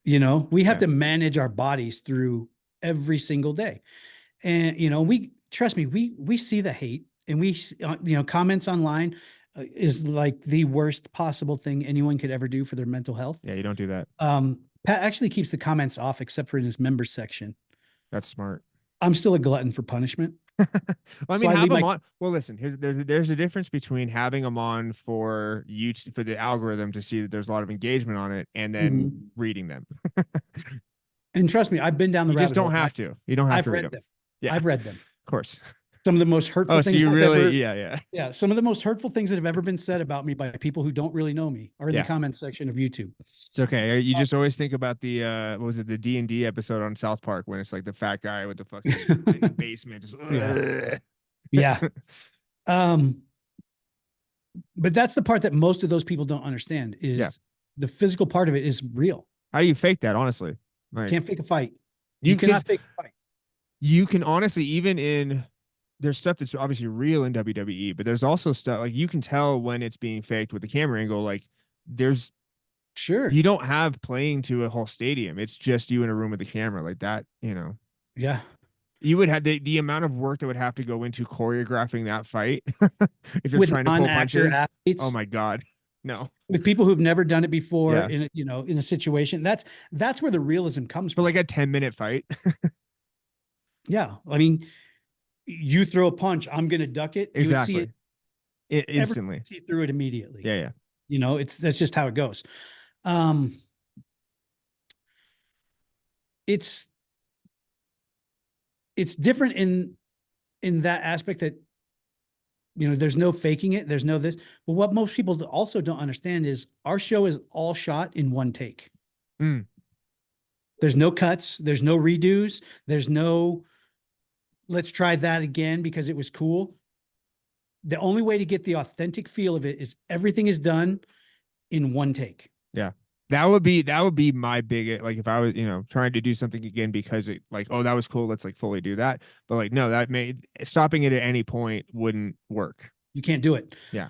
[SPEAKER 2] You know, we have to manage our bodies through every single day. And, you know, trust me, we see the hate, and we, you know, comments online is like the worst possible thing anyone could ever do for their mental health.
[SPEAKER 3] Yeah. You don't do that.
[SPEAKER 2] Pat actually keeps the comments off except for in his members section.
[SPEAKER 3] That's smart.
[SPEAKER 2] I'm still a glutton for punishment.
[SPEAKER 3] Well, I mean,
[SPEAKER 2] So
[SPEAKER 3] have them on. Well, listen, there's a difference between having them on for YouTube, for the algorithm to see that there's a lot of engagement on it, and then reading them.
[SPEAKER 2] And trust me, I've been down the
[SPEAKER 3] You
[SPEAKER 2] rabbit
[SPEAKER 3] just don't
[SPEAKER 2] hole.
[SPEAKER 3] have to. You don't have
[SPEAKER 2] I've
[SPEAKER 3] to read
[SPEAKER 2] read
[SPEAKER 3] them.
[SPEAKER 2] Yeah, I've read them.
[SPEAKER 3] Of course.
[SPEAKER 2] Some of the most hurtful things.
[SPEAKER 3] So you really,
[SPEAKER 2] yeah. Some of the most hurtful things that have ever been said about me by people who don't really know me are in the comments section of YouTube.
[SPEAKER 3] It's okay. You just always think about the what was it, the D&D episode on South Park, when it's like the fat guy with the fucking in the basement. Just,
[SPEAKER 2] yeah. But that's the part that most of those people don't understand is the physical part of it is real.
[SPEAKER 3] How do you fake that, honestly? Like,
[SPEAKER 2] Can't fake a fight.
[SPEAKER 3] You
[SPEAKER 2] cannot fake a fight.
[SPEAKER 3] You can honestly, even in, there's stuff that's obviously real in WWE, but there's also stuff like you can tell when it's being faked with the camera angle. Like there's
[SPEAKER 2] Sure.
[SPEAKER 1] You don't have playing to a whole stadium. It's just you in a room with a camera like that, you know.
[SPEAKER 2] Yeah.
[SPEAKER 1] You would have the amount of work that would have to go into choreographing that fight if you're
[SPEAKER 2] With
[SPEAKER 1] trying to pull
[SPEAKER 2] non-actor
[SPEAKER 1] punches. Oh
[SPEAKER 2] athletes,
[SPEAKER 1] my God. No.
[SPEAKER 2] with people who've never done it before
[SPEAKER 1] Yeah.
[SPEAKER 2] in a, in a situation, that's where the realism comes
[SPEAKER 1] For
[SPEAKER 2] from.
[SPEAKER 1] like a 10-minute fight.
[SPEAKER 2] Yeah. I mean, you throw a punch, I'm going to duck it. You would see
[SPEAKER 1] Exactly.
[SPEAKER 2] it
[SPEAKER 1] Instantly.
[SPEAKER 2] see through it immediately.
[SPEAKER 1] Yeah.
[SPEAKER 2] That's just how it goes. It's different in that aspect that, there's no faking it. There's no this, but what most people also don't understand is our show is all shot in one take.
[SPEAKER 1] Mm.
[SPEAKER 2] There's no cuts. There's no redos. There's no, let's try that again because it was cool. The only way to get the authentic feel of it is everything is done in one take.
[SPEAKER 1] Yeah. That would be my big, like if I was, trying to do something again because it like, oh, that was cool. Let's like fully do that. But like, no, stopping it at any point wouldn't work.
[SPEAKER 2] You can't do it.
[SPEAKER 1] Yeah.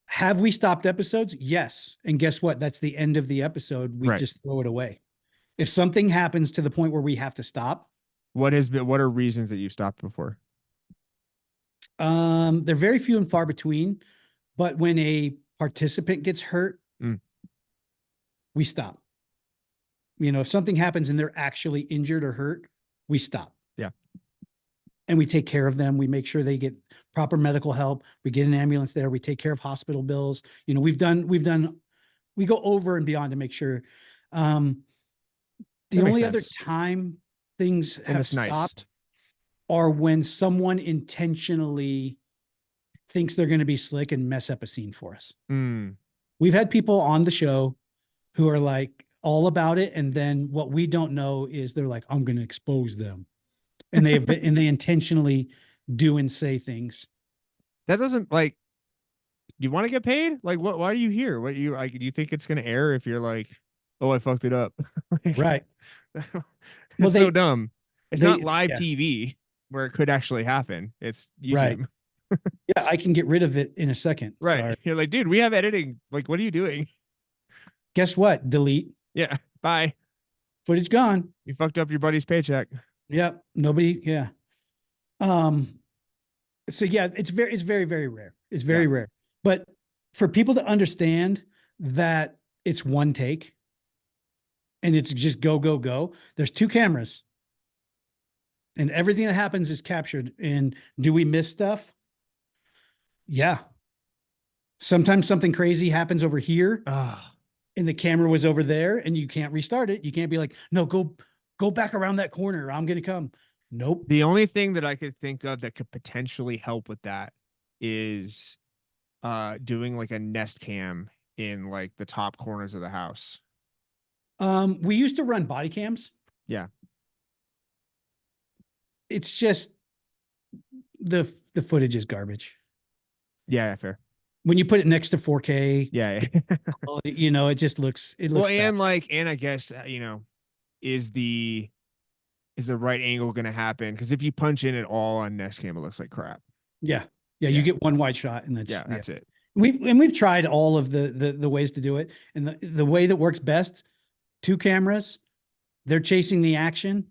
[SPEAKER 2] Have we stopped episodes? Yes. And guess what? That's the end of the episode. We just throw it away. If something happens to the point where we have to stop.
[SPEAKER 1] What are reasons that you stopped before?
[SPEAKER 2] They're very few and far between, but when a participant gets hurt, we stop. If something happens and they're actually injured or hurt, we stop.
[SPEAKER 1] Yeah.
[SPEAKER 2] And we take care of them. We make sure they get proper medical help. We get an ambulance there. We take care of hospital bills. We go over and beyond to make sure. The only other time things have stopped are when someone intentionally thinks they're going to be slick and mess up a scene for us. We've had people on the show who are like all about it. And then what we don't know is they're like, I'm going to expose them. And they intentionally do and say things.
[SPEAKER 1] That doesn't like, you want to get paid? Like, why are you here? What you like, do you think it's going to air if you're like, oh, I fucked it up?
[SPEAKER 2] Right.
[SPEAKER 1] It's so dumb. It's not live TV where it could actually happen. It's YouTube.
[SPEAKER 2] Right. Yeah. I can get rid of it in a second.
[SPEAKER 1] Right.
[SPEAKER 2] Sorry.
[SPEAKER 1] You're like, dude, we have editing. Like, what are you doing?
[SPEAKER 2] Guess what? Delete.
[SPEAKER 1] Yeah. Bye.
[SPEAKER 2] Footage gone.
[SPEAKER 1] You fucked up your buddy's paycheck.
[SPEAKER 2] Yep. Nobody. Yeah. So yeah, it's very, very rare. It's very rare. But for people to understand that it's one take and it's just go, go, go, there's 2 cameras and everything that happens is captured. And do we miss stuff? Yeah. Sometimes something crazy happens over here. And the camera was over there and you can't restart it. You can't be like, no, go back around that corner. I'm going to come. Nope.
[SPEAKER 1] The only thing that I could think of that could potentially help with that is doing like a Nest cam in like the top corners of the house.
[SPEAKER 2] We used to run body cams.
[SPEAKER 1] Yeah.
[SPEAKER 2] It's just the footage is garbage.
[SPEAKER 1] Yeah, fair.
[SPEAKER 2] When you put it next to 4K,
[SPEAKER 1] quality,
[SPEAKER 2] it just looks, well,
[SPEAKER 1] and I guess, is the right angle going to happen? Because if you punch in at all on Nest Cam, it looks like crap.
[SPEAKER 2] Yeah. You get one wide shot and
[SPEAKER 1] that's it.
[SPEAKER 2] We've tried all of the ways to do it. And the way that works best, 2 cameras, they're chasing the action.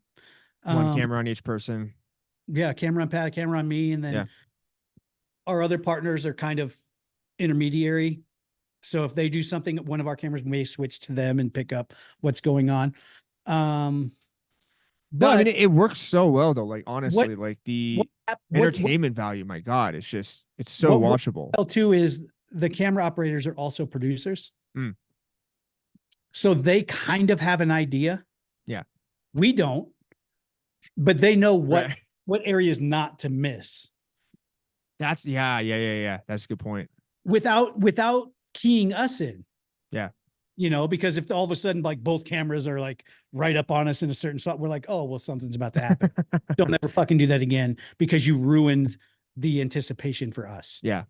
[SPEAKER 1] One camera on each person.
[SPEAKER 2] Yeah. Camera on Pat, camera on me. And then our other partners are kind of intermediary. So if they do something, one of our cameras may switch to them and pick up what's going on.
[SPEAKER 1] But I mean, it works so well though. Like honestly, like the entertainment value, my God, it's so watchable.
[SPEAKER 2] What too is the camera operators are also producers. So they kind of have an idea.
[SPEAKER 1] Yeah.
[SPEAKER 2] We don't, but they know what areas not to miss.
[SPEAKER 1] That's yeah. That's a good point.
[SPEAKER 2] Without keying us in.
[SPEAKER 1] Yeah.
[SPEAKER 2] Because if all of a sudden, like both cameras are like right up on us in a certain spot, we're like, oh, well, something's about to happen. Don't ever fucking do that again because you ruined the anticipation for us.
[SPEAKER 1] Yeah.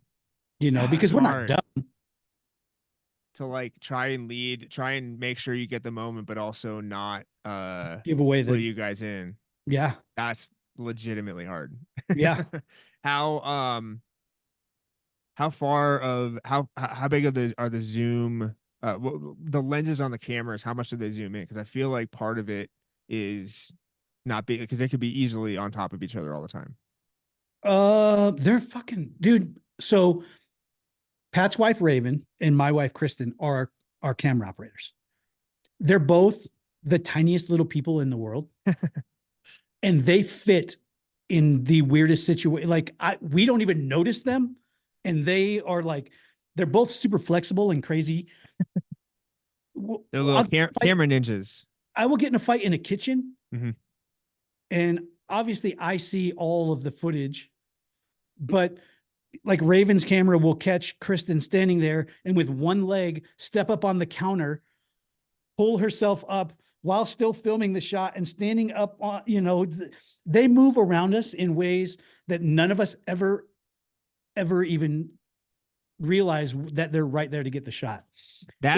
[SPEAKER 2] Because we're not dumb.
[SPEAKER 1] To like try and make sure you get the moment, but also not
[SPEAKER 2] give away
[SPEAKER 1] you guys in.
[SPEAKER 2] Yeah.
[SPEAKER 1] That's legitimately hard.
[SPEAKER 2] Yeah.
[SPEAKER 1] How big are the Zoom the lenses on the cameras, how much do they zoom in? Because I feel like part of it is not big, because they could be easily on top of each other all the time.
[SPEAKER 2] They're fucking dude. So Pat's wife Raven and my wife Kristen are our camera operators. They're both the tiniest little people in the world, and they fit in the weirdest situation. Like we don't even notice them, and they are like, they're both super flexible and crazy.
[SPEAKER 1] They're little camera ninjas.
[SPEAKER 2] I will get in a fight in a kitchen,
[SPEAKER 1] mm-hmm.
[SPEAKER 2] and obviously I see all of the footage, but like Raven's camera will catch Kristen standing there and with one leg step up on the counter, pull herself up while still filming the shot and standing up on, you know, they move around us in ways that none of us ever even realize that they're right there to get the shot.
[SPEAKER 1] That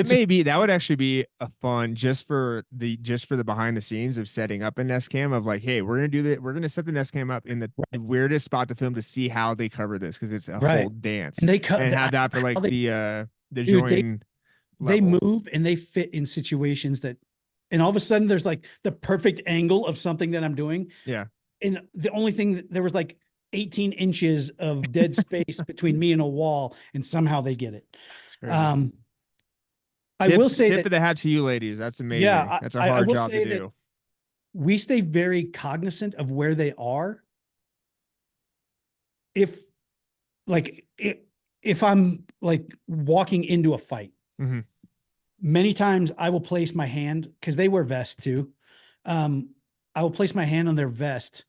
[SPEAKER 1] would actually be a fun just for the behind the scenes of setting up a Nest Cam of like, hey, we're gonna set the Nest Cam up in the weirdest spot to film to see how they cover this, because it's a whole dance.
[SPEAKER 2] And
[SPEAKER 1] have that for like the join.
[SPEAKER 2] They move and they fit in situations that, and all of a sudden there's like the perfect angle of something that I'm doing.
[SPEAKER 1] Yeah.
[SPEAKER 2] And the only thing there was like 18 inches of dead space between me and a wall, and somehow they get it. I will say
[SPEAKER 1] tip of the hat to you ladies. That's amazing.
[SPEAKER 2] Yeah,
[SPEAKER 1] that's a hard job to do.
[SPEAKER 2] We stay very cognizant of where they are. If I'm like walking into a fight,
[SPEAKER 1] mm-hmm.
[SPEAKER 2] many times I will place my hand, because they wear vests too. I will place my hand on their vest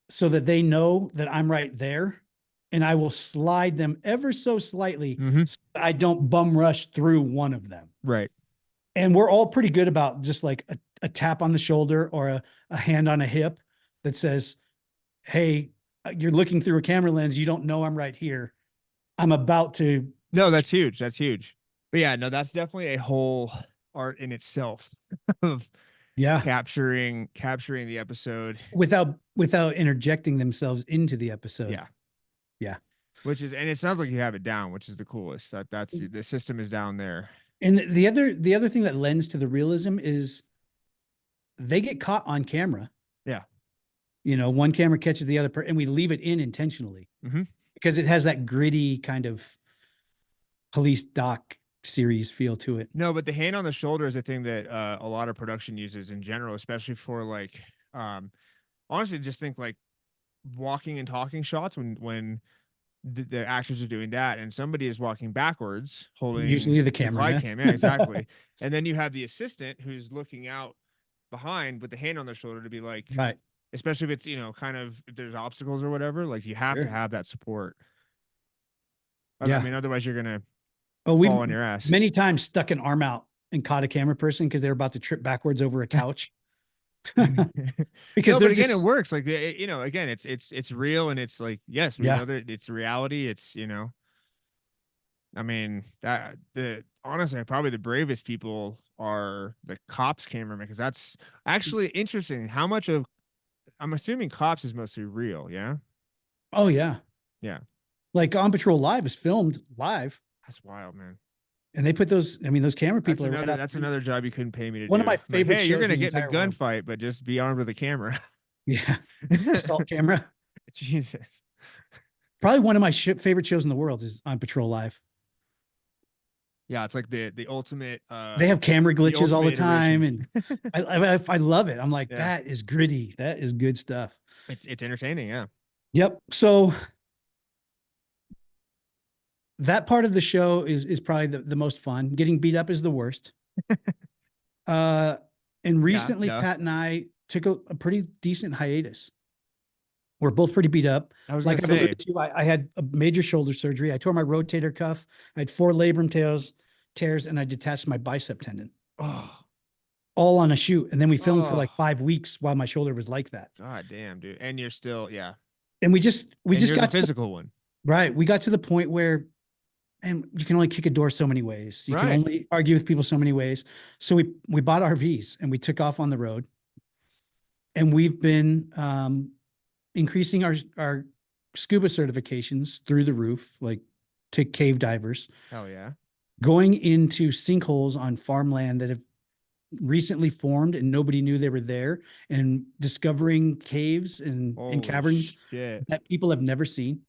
[SPEAKER 2] so that they know that I'm right there, and I will slide them ever so slightly so I don't bum rush through one of them.
[SPEAKER 1] Right.
[SPEAKER 2] And we're all pretty good about just like a tap on the shoulder or a hand on a hip that says, hey, you're looking through a camera lens. You don't know I'm right here. I'm about to.
[SPEAKER 1] No, that's huge. That's huge. But yeah, no, that's definitely a whole art in itself of capturing the episode
[SPEAKER 2] without interjecting themselves into the episode. Yeah.
[SPEAKER 1] And it sounds like you have it down, which is the coolest. That's the system is down there.
[SPEAKER 2] And the other thing that lends to the realism is they get caught on camera.
[SPEAKER 1] Yeah.
[SPEAKER 2] You know, one camera catches the other and we leave it in intentionally because it has that gritty kind of police doc series feel to it.
[SPEAKER 1] No, but the hand on the shoulder is a thing that a lot of production uses in general, especially for like, honestly, just think like walking and talking shots when the actors are doing that and somebody is walking backwards holding
[SPEAKER 2] usually the camera.
[SPEAKER 1] Yeah, exactly. And then you have the assistant who's looking out behind with the hand on their shoulder to be like,
[SPEAKER 2] right.
[SPEAKER 1] Especially if it's, you know, kind of, if there's obstacles or whatever, like you have to have that support.
[SPEAKER 2] Yeah.
[SPEAKER 1] I mean, otherwise you're going to fall on your ass.
[SPEAKER 2] Many times stuck an arm out and caught a camera person because they were about to trip backwards over a couch. Because
[SPEAKER 1] again, it works. Like, you know, again, it's real, and it's like, yes, we know that it's reality. It's, you know, I mean, honestly, probably the bravest people are the cops cameramen, because that's actually interesting. How much of, I'm assuming cops is mostly real. Yeah.
[SPEAKER 2] Oh yeah.
[SPEAKER 1] Yeah.
[SPEAKER 2] Like On Patrol Live is filmed live.
[SPEAKER 1] That's wild, man.
[SPEAKER 2] And they put those, I mean, those camera people
[SPEAKER 1] that's another job you couldn't pay me to do.
[SPEAKER 2] One of my favorite
[SPEAKER 1] shows. Hey, you're going to get in a gunfight,
[SPEAKER 2] world.
[SPEAKER 1] but just be armed with a camera.
[SPEAKER 2] Yeah. Assault camera.
[SPEAKER 1] Jesus.
[SPEAKER 2] Probably one of my favorite shows in the world is On Patrol Live.
[SPEAKER 1] Yeah. It's like the ultimate,
[SPEAKER 2] they have camera glitches all the time.
[SPEAKER 1] iteration.
[SPEAKER 2] And I love it. I'm like, that is gritty. That is good stuff.
[SPEAKER 1] It's entertaining. Yeah.
[SPEAKER 2] Yep. So that part of the show is probably the most fun. Getting beat up is the worst. And recently Pat and I took a pretty decent hiatus. We're both pretty beat up. Like I've alluded to, I had a major shoulder surgery. I tore my rotator cuff. I had 4 labrum tears, and I detached my bicep tendon.
[SPEAKER 1] Oh,
[SPEAKER 2] all on a shoot. And then we filmed for like 5 weeks while my shoulder was like that.
[SPEAKER 1] God damn, dude. And you're still,
[SPEAKER 2] And we just got
[SPEAKER 1] the physical one.
[SPEAKER 2] Right. We got to the point where, and you can only kick a door so many ways. You can only argue with people so many ways. So we bought RVs and we took off on the road. And we've been increasing our scuba certifications through the roof, like to cave divers.
[SPEAKER 1] Hell yeah.
[SPEAKER 2] going into sinkholes on farmland that have recently formed and nobody knew they were there, and discovering caves and caverns
[SPEAKER 1] shit.
[SPEAKER 2] that people have never seen.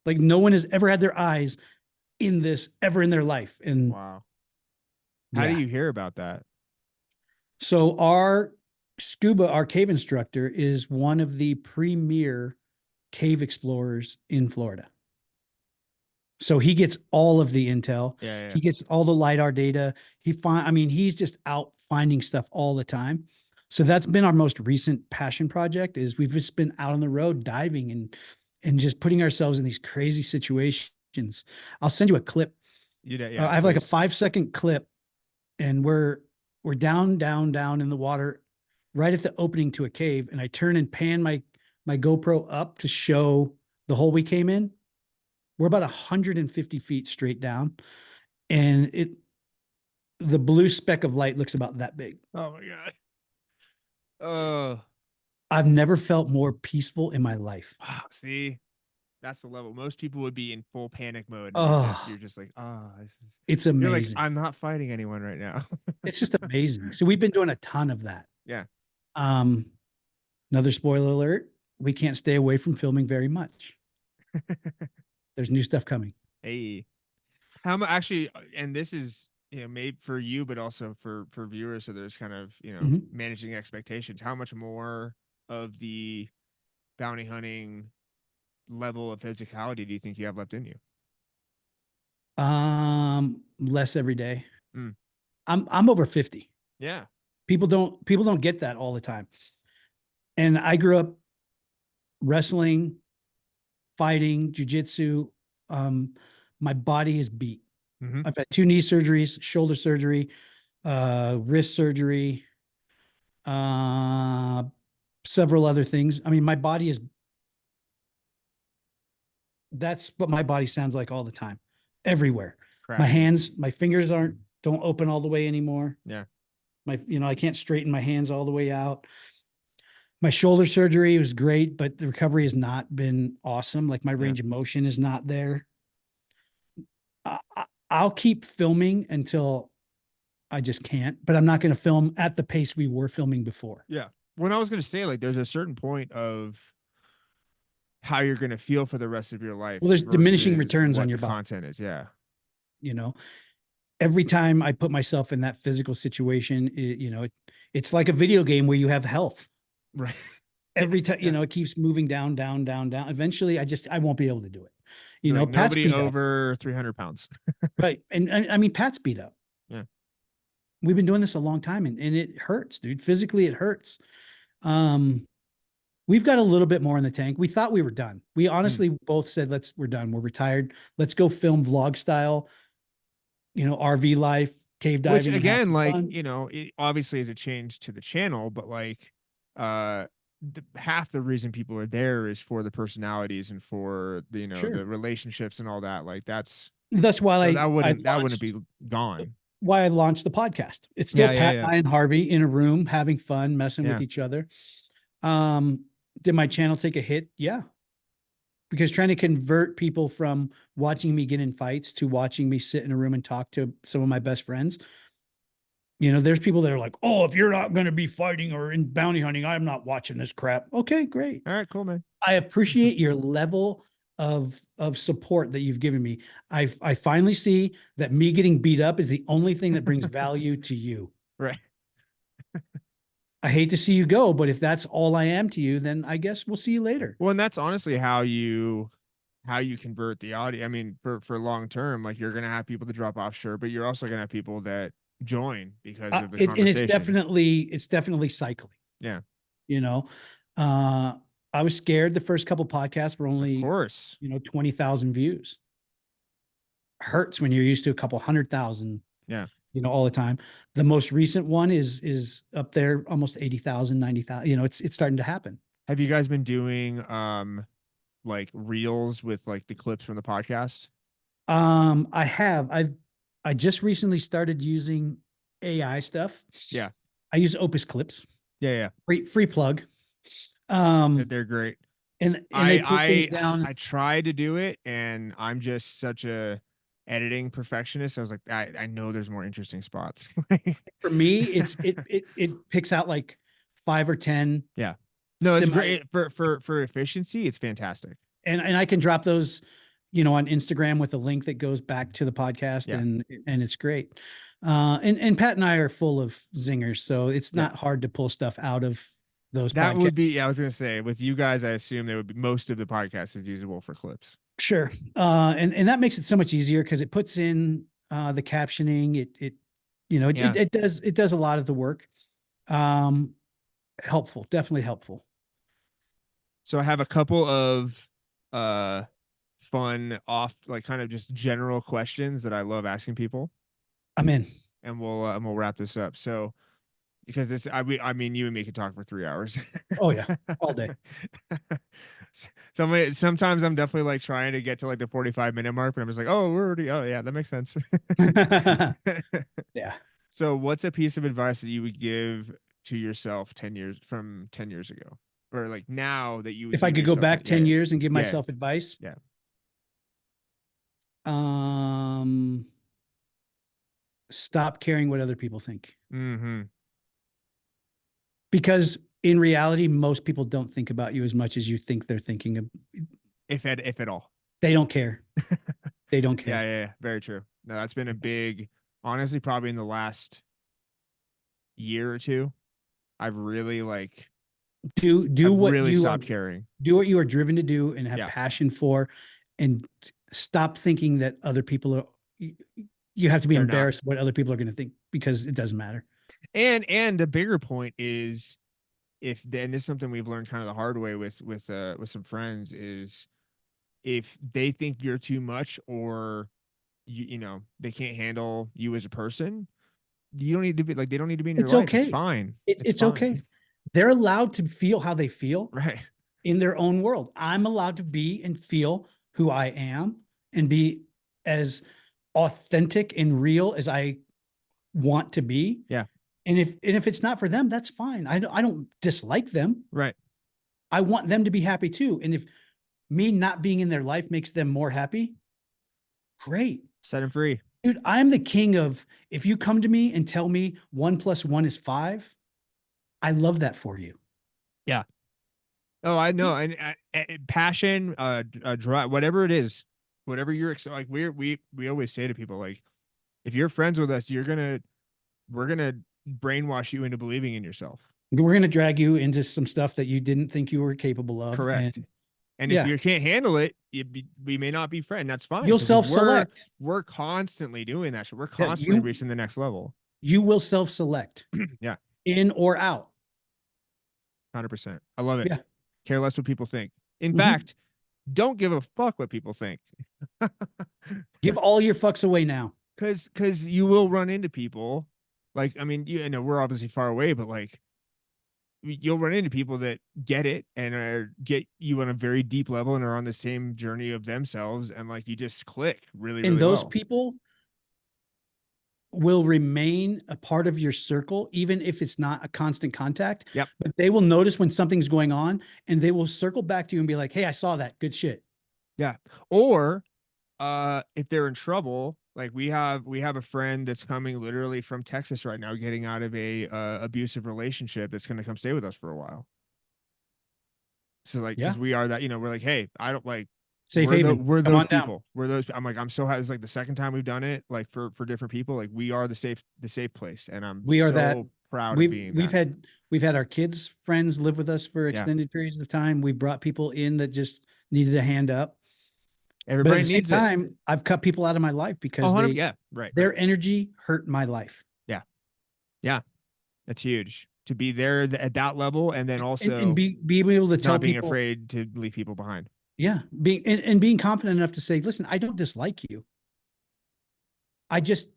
[SPEAKER 2] Like no one has ever had their eyes in this ever in their life. And
[SPEAKER 1] Wow. How do you hear about that?
[SPEAKER 2] So our cave instructor is one of the premier cave explorers in Florida. So he gets all of the intel.
[SPEAKER 1] Yeah.
[SPEAKER 2] He gets all the LiDAR data. He's just out finding stuff all the time. So that's been our most recent passion project. Is we've just been out on the road diving and just putting ourselves in these crazy situations. I'll send you a clip. I have like a 5-second clip, and we're down in the water, right at the opening to a cave. And I turn and pan my GoPro up to show the hole we came in. We're about 150 feet straight down, and the blue speck of light looks about that big.
[SPEAKER 1] Oh my God. Oh,
[SPEAKER 2] I've never felt more peaceful in my life.
[SPEAKER 1] wow. See, that's the level. Most people would be in full panic mode. You're just like,
[SPEAKER 2] it's
[SPEAKER 1] you're like,
[SPEAKER 2] amazing.
[SPEAKER 1] I'm not fighting anyone right now.
[SPEAKER 2] It's just amazing. So we've been doing a ton of that.
[SPEAKER 1] Yeah.
[SPEAKER 2] Another spoiler alert: we can't stay away from filming very much. There's new stuff coming.
[SPEAKER 1] Hey, how much actually? And this is made for you, but also for viewers. So there's kind of managing expectations. How much more of the bounty hunting level of physicality do you think you have left in you?
[SPEAKER 2] Less every day. I'm over 50.
[SPEAKER 1] Yeah.
[SPEAKER 2] People don't get that all the time. And I grew up wrestling, fighting, jujitsu. My body is beat. I've had 2 knee surgeries, shoulder surgery, wrist surgery, several other things. I mean, my body is, that's what my body sounds like all the time, everywhere.
[SPEAKER 1] Crap.
[SPEAKER 2] My hands, my fingers don't open all the way anymore.
[SPEAKER 1] Yeah.
[SPEAKER 2] I can't straighten my hands all the way out. My shoulder surgery was great, but the recovery has not been awesome. Like my range of motion is not there. I'll keep filming until I just can't, but I'm not going to film at the pace we were filming before.
[SPEAKER 1] Yeah. When I was going to say, like, there's a certain point of how you're going to feel for the rest of your life.
[SPEAKER 2] Well, there's diminishing returns on your body.
[SPEAKER 1] Content is, yeah.
[SPEAKER 2] Every time I put myself in that physical situation, it's like a video game where you have health.
[SPEAKER 1] Right.
[SPEAKER 2] Every time, it keeps moving down. Eventually, I won't be able to do it.
[SPEAKER 1] Like
[SPEAKER 2] Pat's
[SPEAKER 1] nobody
[SPEAKER 2] beat
[SPEAKER 1] over 300 pounds.
[SPEAKER 2] Right. And I mean, Pat's beat up.
[SPEAKER 1] Yeah.
[SPEAKER 2] We've been doing this a long time, and it hurts, dude. Physically, it hurts. We've got a little bit more in the tank. We thought we were done. We honestly both said, we're done. We're retired. Let's go film vlog style, RV life, cave diving.
[SPEAKER 1] Which again, like, it obviously is a change to the channel, but like, half the reason people are there is for the personalities and for the, the relationships and all that. Like that's
[SPEAKER 2] why
[SPEAKER 1] that wouldn't be gone.
[SPEAKER 2] Why I launched the podcast. It's still Pat and I and Harvey in a room having fun, messing with each other. Did my channel take a hit? Yeah. Because trying to convert people from watching me get in fights to watching me sit in a room and talk to some of my best friends. There's people that are like, oh, if you're not going to be fighting or in bounty hunting, I'm not watching this crap. Okay, great.
[SPEAKER 1] All right, cool, man.
[SPEAKER 2] I appreciate your level of support that you've given me. I finally see that me getting beat up is the only thing that brings value to you.
[SPEAKER 1] Right.
[SPEAKER 2] I hate to see you go, but if that's all I am to you, then I guess we'll see you later.
[SPEAKER 1] Well, and that's honestly how you convert the audience. I mean, for long term, like you're going to have people that drop off, sure, but you're also going to have people that join because of the conversation.
[SPEAKER 2] And it's definitely cycling.
[SPEAKER 1] Yeah.
[SPEAKER 2] I was scared the first couple podcasts were only,
[SPEAKER 1] of course,
[SPEAKER 2] 20,000 views. Hurts when you're used to a couple 100,000.
[SPEAKER 1] Yeah.
[SPEAKER 2] All the time. The most recent one is up there, almost 80,000, 90,000. It's starting to happen.
[SPEAKER 1] Have you guys been doing like reels with like the clips from the podcast?
[SPEAKER 2] I have. I just recently started using AI stuff.
[SPEAKER 1] Yeah.
[SPEAKER 2] I use Opus Clips.
[SPEAKER 1] Yeah.
[SPEAKER 2] Free plug.
[SPEAKER 1] They're great.
[SPEAKER 2] And they put things down.
[SPEAKER 1] I tried to do it, and I'm just such a editing perfectionist. I was like, I know there's more interesting spots.
[SPEAKER 2] For me, it picks out like 5 or 10.
[SPEAKER 1] Yeah. No, it's great for efficiency. It's fantastic.
[SPEAKER 2] And I can drop those, on Instagram with a link that goes back to the podcast, and it's great. And Pat and I are full of zingers, so it's not hard to pull stuff out of those
[SPEAKER 1] That
[SPEAKER 2] podcasts.
[SPEAKER 1] would be, I was going to say, with you guys, I assume they would be, most of the podcast is usable for clips.
[SPEAKER 2] Sure. And that makes it so much easier because it puts in the captioning. It does a lot of the work. Helpful, definitely helpful.
[SPEAKER 1] So I have a couple of fun like kind of just general questions that I love asking people.
[SPEAKER 2] I'm in.
[SPEAKER 1] And we'll wrap this up. So because I mean, you and me could talk for 3 hours.
[SPEAKER 2] Oh yeah, all day.
[SPEAKER 1] Sometimes I'm definitely like trying to get to like the 45-minute mark, but I'm just like, oh yeah, that makes sense.
[SPEAKER 2] Yeah.
[SPEAKER 1] So what's a piece of advice that you would give to yourself 10 years ago? Or like now that you,
[SPEAKER 2] if I could go back 10 years and give myself advice.
[SPEAKER 1] Yeah.
[SPEAKER 2] Stop caring what other people think.
[SPEAKER 1] Mm-hmm.
[SPEAKER 2] Because in reality, most people don't think about you as much as you think they're thinking of.
[SPEAKER 1] If at all.
[SPEAKER 2] They don't care. They don't care.
[SPEAKER 1] Yeah. Very true. No, that's been a big, honestly, probably in the last year or two, I've really like
[SPEAKER 2] stopped
[SPEAKER 1] caring.
[SPEAKER 2] Do what you are driven to do and have passion for, and stop thinking that other people are. You have to be embarrassed what other people are going to think, because it doesn't matter.
[SPEAKER 1] And the bigger point is, and this is something we've learned kind of the hard way with some friends, is if they think you're too much, or they can't handle you as a person, you don't need to be like, they don't need to be in your life.
[SPEAKER 2] Okay.
[SPEAKER 1] It's fine.
[SPEAKER 2] It's
[SPEAKER 1] fine.
[SPEAKER 2] okay. They're allowed to feel how they feel,
[SPEAKER 1] right,
[SPEAKER 2] in their own world. I'm allowed to be and feel who I am and be as authentic and real as I want to be.
[SPEAKER 1] Yeah.
[SPEAKER 2] And if it's not for them, that's fine. I don't dislike them.
[SPEAKER 1] Right.
[SPEAKER 2] I want them to be happy too. And if me not being in their life makes them more happy, great.
[SPEAKER 1] Set them free.
[SPEAKER 2] Dude, I'm the king of, if you come to me and tell me 1 + 1 is 5, I love that for you.
[SPEAKER 1] Yeah. Oh, I know. And passion, drive, whatever it is, whatever you're like, we always say to people, like, if you're friends with us, we're going to brainwash you into believing in yourself.
[SPEAKER 2] We're going to drag you into some stuff that you didn't think you were capable of.
[SPEAKER 1] Correct. And if you can't handle it, we may not be friends. That's fine.
[SPEAKER 2] You'll self-select.
[SPEAKER 1] We're constantly doing that. We're constantly reaching the next level.
[SPEAKER 2] You will self-select.
[SPEAKER 1] Yeah.
[SPEAKER 2] In or out.
[SPEAKER 1] 100%. I love it.
[SPEAKER 2] Yeah.
[SPEAKER 1] Care less what people think. In fact, don't give a fuck what people think.
[SPEAKER 2] Give all your fucks away now.
[SPEAKER 1] Because you will run into people. Like, I mean, we're obviously far away, but like, you'll run into people that get it and get you on a very deep level and are on the same journey of themselves, and like, you just click really,
[SPEAKER 2] and
[SPEAKER 1] really
[SPEAKER 2] those
[SPEAKER 1] well.
[SPEAKER 2] people will remain a part of your circle, even if it's not a constant contact.
[SPEAKER 1] Yep.
[SPEAKER 2] But they will notice when something's going on, and they will circle back to you and be like, hey, I saw that. Good shit.
[SPEAKER 1] Yeah. Or if they're in trouble, like we have a friend that's coming literally from Texas right now, getting out of a abusive relationship, that's going to come stay with us for a while. So like, because we are that, we're like, hey, I don't like,
[SPEAKER 2] safe haven.
[SPEAKER 1] We're those people. We're those. I'm like, I'm so happy. It's like the second time we've done it, like for different people. Like, we are the safe place, and we are so proud of being.
[SPEAKER 2] We've had our kids' friends live with us for extended periods of time. We brought people in that just needed a hand up.
[SPEAKER 1] Everybody
[SPEAKER 2] needs it. At the same time, I've cut people out of my life because their energy hurt my life.
[SPEAKER 1] Yeah, yeah, that's huge to be there at that level, and then also
[SPEAKER 2] and be able to tell
[SPEAKER 1] not being
[SPEAKER 2] people,
[SPEAKER 1] afraid to leave people behind.
[SPEAKER 2] Yeah. Being confident enough to say, listen, I don't dislike you. I just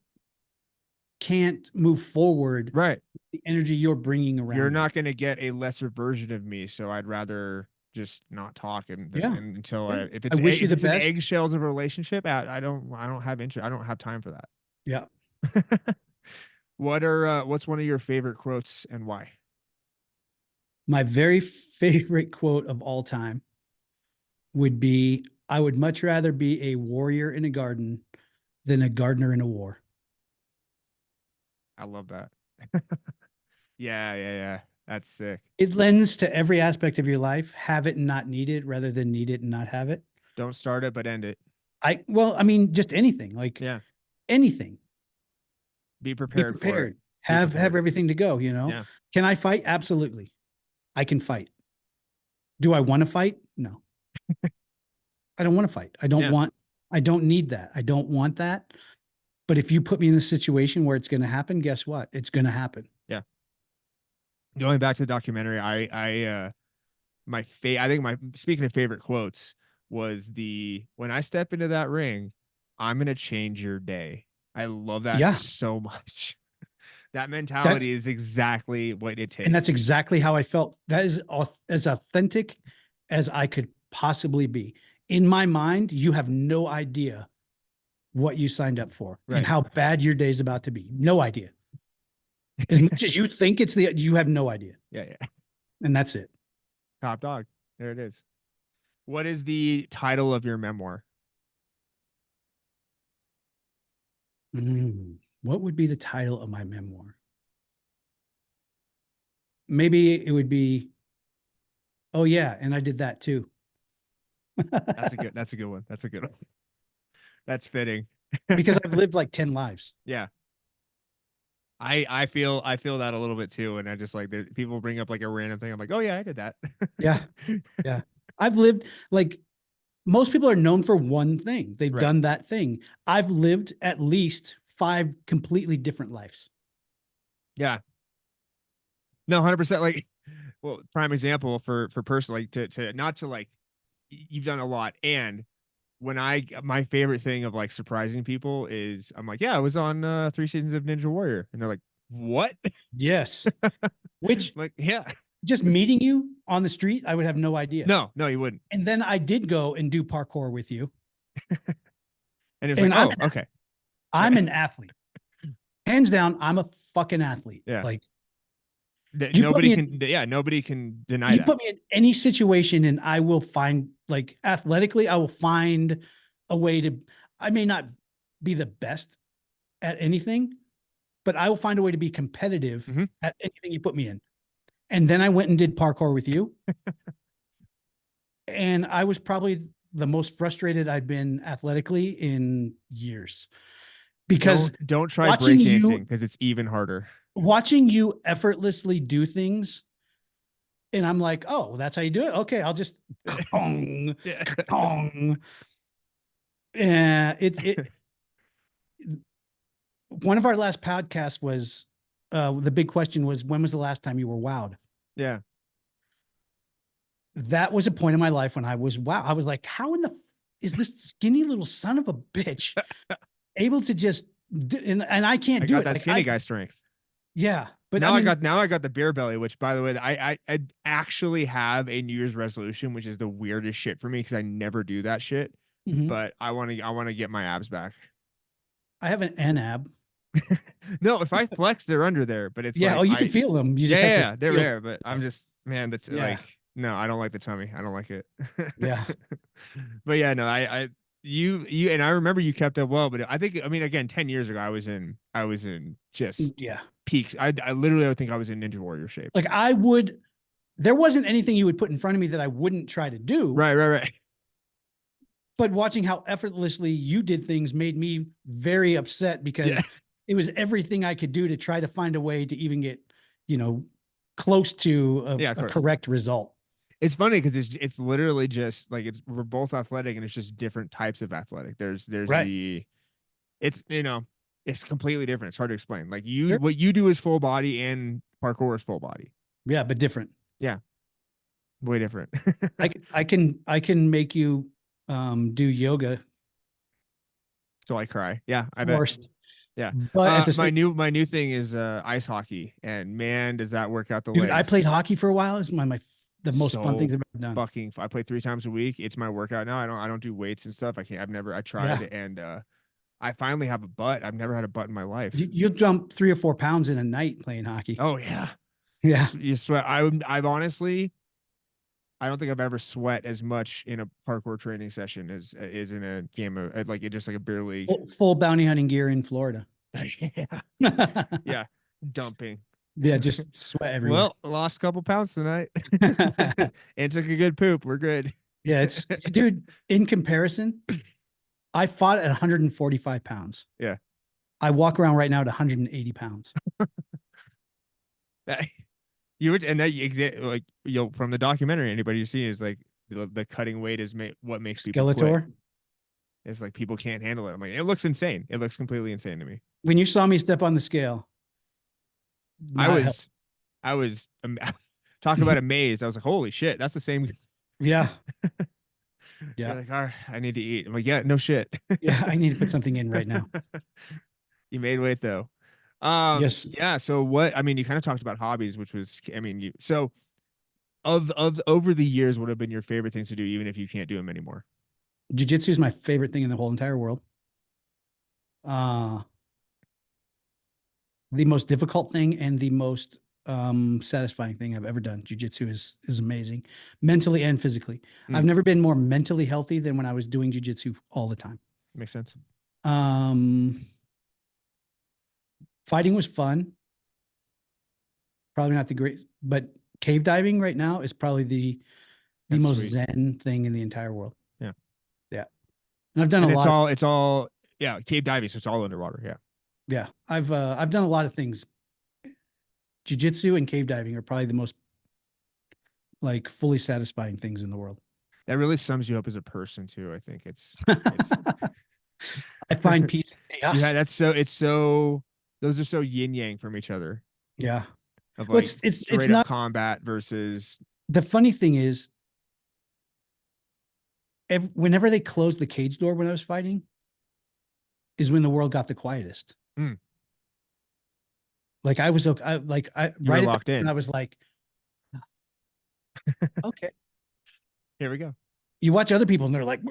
[SPEAKER 2] can't move forward.
[SPEAKER 1] Right.
[SPEAKER 2] With the energy you're bringing around.
[SPEAKER 1] You're not going to get a lesser version of me. So I'd rather just not talk until if it's,
[SPEAKER 2] wish you the best.
[SPEAKER 1] Eggshells of a relationship, I don't have interest. I don't have time for that.
[SPEAKER 2] Yeah.
[SPEAKER 1] What's one of your favorite quotes and why?
[SPEAKER 2] My very favorite quote of all time would be, I would much rather be a warrior in a garden than a gardener in a war.
[SPEAKER 3] I love that. Yeah. That's sick.
[SPEAKER 2] It lends to every aspect of your life. Have it and not need it rather than need it and not have it.
[SPEAKER 3] Don't start it, but end it.
[SPEAKER 2] I mean, just anything, like
[SPEAKER 3] Yeah.
[SPEAKER 2] anything.
[SPEAKER 3] Be
[SPEAKER 2] Be
[SPEAKER 3] prepared.
[SPEAKER 2] prepared.
[SPEAKER 3] For it.
[SPEAKER 2] Have everything to go, you know?
[SPEAKER 3] Yeah.
[SPEAKER 2] Can I fight? Absolutely. I can fight. Do I want to fight? No. I don't want to fight. I don't need that. I don't want that. But if you put me in the situation where it's going to happen, guess what? It's going to happen.
[SPEAKER 3] Yeah. Going back to the documentary, speaking of favorite quotes was when I step into that ring, I'm going to change your day. I love that so much. That mentality is exactly what it takes.
[SPEAKER 2] And that's exactly how I felt. That is as authentic as I could possibly be. In my mind, you have no idea what you signed up for and how bad your day's about to be. No idea. As much as you think you have no idea.
[SPEAKER 3] Yeah.
[SPEAKER 2] And that's it.
[SPEAKER 3] Top dog. There it is. What is the title of your memoir?
[SPEAKER 2] What would be the title of my memoir? Maybe it would be, oh yeah, and I did that too.
[SPEAKER 3] That's a good one. That's a good one. That's fitting.
[SPEAKER 2] Because I've lived like 10 lives.
[SPEAKER 3] Yeah. I feel that a little bit too. And I just like people bring up like a random thing. I'm like, oh yeah, I did that.
[SPEAKER 2] Yeah. I've lived, like, most people are known for one thing. They've done that thing. I've lived at least 5 completely different lives.
[SPEAKER 3] Yeah. No, 100%. Like, well, prime example for personally to not to like, you've done a lot. And when my favorite thing of like surprising people is I'm like, yeah, I was on 3 seasons of Ninja Warrior. And they're like, what?
[SPEAKER 2] Yes. Which,
[SPEAKER 3] like, yeah.
[SPEAKER 2] Just meeting you on the street, I would have no idea.
[SPEAKER 3] No, you wouldn't.
[SPEAKER 2] And then I did go and do parkour with you.
[SPEAKER 3] And it's like, oh, okay.
[SPEAKER 2] I'm an athlete. Hands down, I'm a fucking athlete.
[SPEAKER 3] Yeah.
[SPEAKER 2] Like,
[SPEAKER 3] nobody can deny that.
[SPEAKER 2] You put me in any situation and I will find, like, athletically, I will find a way to, I may not be the best at anything, but I will find a way to be competitive at anything you put me in. And then I went and did parkour with you. And I was probably the most frustrated I'd been athletically in years. Because
[SPEAKER 3] don't try breakdancing because it's even harder.
[SPEAKER 2] Watching you effortlessly do things, and I'm like, oh, that's how you do it? Okay, I'll just kong, kong. One of our last podcasts was, the big question was, when was the last time you were wowed?
[SPEAKER 3] Yeah.
[SPEAKER 2] That was a point in my life when I was wow. I was like, how in the is this skinny little son of a bitch able to just and I can't do it.
[SPEAKER 3] That skinny guy strength.
[SPEAKER 2] Yeah. But
[SPEAKER 3] now I got the beer belly, which, by the way, I actually have a New Year's resolution, which is the weirdest shit for me because I never do that shit. But I want to get my abs back.
[SPEAKER 2] I have an ab.
[SPEAKER 3] No, if I flex, they're under there, but it's like,
[SPEAKER 2] you can feel them. You just have to
[SPEAKER 3] they're there, but I'm just, man, that's like, no, I don't like the tummy. I don't like it.
[SPEAKER 2] Yeah.
[SPEAKER 3] But yeah, no, you and I remember you kept up well, but I mean, again, 10 years ago, I was in just peaks. I literally would think I was in Ninja Warrior shape.
[SPEAKER 2] Like there wasn't anything you would put in front of me that I wouldn't try to do.
[SPEAKER 3] Right.
[SPEAKER 2] But watching how effortlessly you did things made me very upset because it was everything I could do to try to find a way to even get, close to a correct result.
[SPEAKER 3] It's funny because it's literally just like we're both athletic and it's just different types of athletic. There's it's completely different. It's hard to explain. Like what you do is full body and parkour is full body.
[SPEAKER 2] Yeah, but different.
[SPEAKER 3] Yeah. Way different.
[SPEAKER 2] I can make you do yoga.
[SPEAKER 3] So I cry. Yeah, I
[SPEAKER 2] bet.
[SPEAKER 3] Yeah,
[SPEAKER 2] but
[SPEAKER 3] my new thing is ice hockey, and man, does that work out the
[SPEAKER 2] legs.
[SPEAKER 3] Dude,
[SPEAKER 2] I played hockey for a while. It's the most fun things I've ever done.
[SPEAKER 3] I play 3 times a week. It's my workout now. I don't do weights and stuff. I tried and I finally have a butt. I've never had a butt in my life.
[SPEAKER 2] You'll jump 3 or 4 pounds in a night playing hockey.
[SPEAKER 3] Oh yeah.
[SPEAKER 2] Yeah.
[SPEAKER 3] You sweat. I've honestly,
[SPEAKER 1] I don't think I've ever sweat as much in a parkour training session as is in a game of like it just like a beer league.
[SPEAKER 2] Full bounty hunting gear in Florida.
[SPEAKER 1] Yeah. Yeah. Dumping.
[SPEAKER 2] Yeah, just sweat everywhere.
[SPEAKER 1] Well, lost a couple pounds tonight and took a good poop. We're good.
[SPEAKER 2] Yeah, it's dude, in comparison, I fought at 145 pounds.
[SPEAKER 1] Yeah.
[SPEAKER 2] I walk around right now at 180 pounds.
[SPEAKER 1] You would, and that like from the documentary, anybody you see is like the cutting weight is what makes people
[SPEAKER 2] Skeletor.
[SPEAKER 1] quit. It's like people can't handle it. I'm like, it looks insane. It looks completely insane to me.
[SPEAKER 2] When you saw me step on the scale,
[SPEAKER 1] I was talking about amazed. I was like, holy shit, that's the same.
[SPEAKER 2] Yeah.
[SPEAKER 1] Yeah.
[SPEAKER 2] Yeah.
[SPEAKER 1] Like, all right, I need to eat. I'm like, yeah, no shit.
[SPEAKER 2] Yeah, I need to put something in right now.
[SPEAKER 1] You made weight though.
[SPEAKER 2] Yes.
[SPEAKER 1] Yeah. So what, I mean, you kind of talked about hobbies, which was, I mean, so of over the years, what have been your favorite things to do, even if you can't do them anymore?
[SPEAKER 2] Jiu-jitsu is my favorite thing in the whole entire world. The most difficult thing and the most satisfying thing I've ever done. Jiu-jitsu is amazing, mentally and physically. I've never been more mentally healthy than when I was doing jiu-jitsu all the time.
[SPEAKER 1] Makes sense.
[SPEAKER 2] Fighting was fun. Probably not the great, but cave diving right now is probably the
[SPEAKER 1] That's
[SPEAKER 2] most
[SPEAKER 1] sweet.
[SPEAKER 2] zen thing in the entire world.
[SPEAKER 1] Yeah.
[SPEAKER 2] Yeah. And I've done
[SPEAKER 1] And
[SPEAKER 2] a lot.
[SPEAKER 1] it's all, yeah, cave diving. So it's all underwater. Yeah.
[SPEAKER 2] Yeah. I've done a lot of things. Jiu-jitsu and cave diving are probably the most like fully satisfying things in the world.
[SPEAKER 1] That really sums you up as a person too. I think it's
[SPEAKER 2] I find peace in chaos.
[SPEAKER 1] yeah, those are so yin yang from each other.
[SPEAKER 2] Yeah.
[SPEAKER 1] Of
[SPEAKER 2] Well,
[SPEAKER 1] like
[SPEAKER 2] it's
[SPEAKER 1] straight
[SPEAKER 2] not
[SPEAKER 1] up combat versus
[SPEAKER 2] the funny thing is whenever they closed the cage door when I was fighting is when the world got the quietest. Like I was okay.
[SPEAKER 1] You were locked in.
[SPEAKER 2] And I was like, okay.
[SPEAKER 1] Here we go.
[SPEAKER 2] You watch other people and they're like,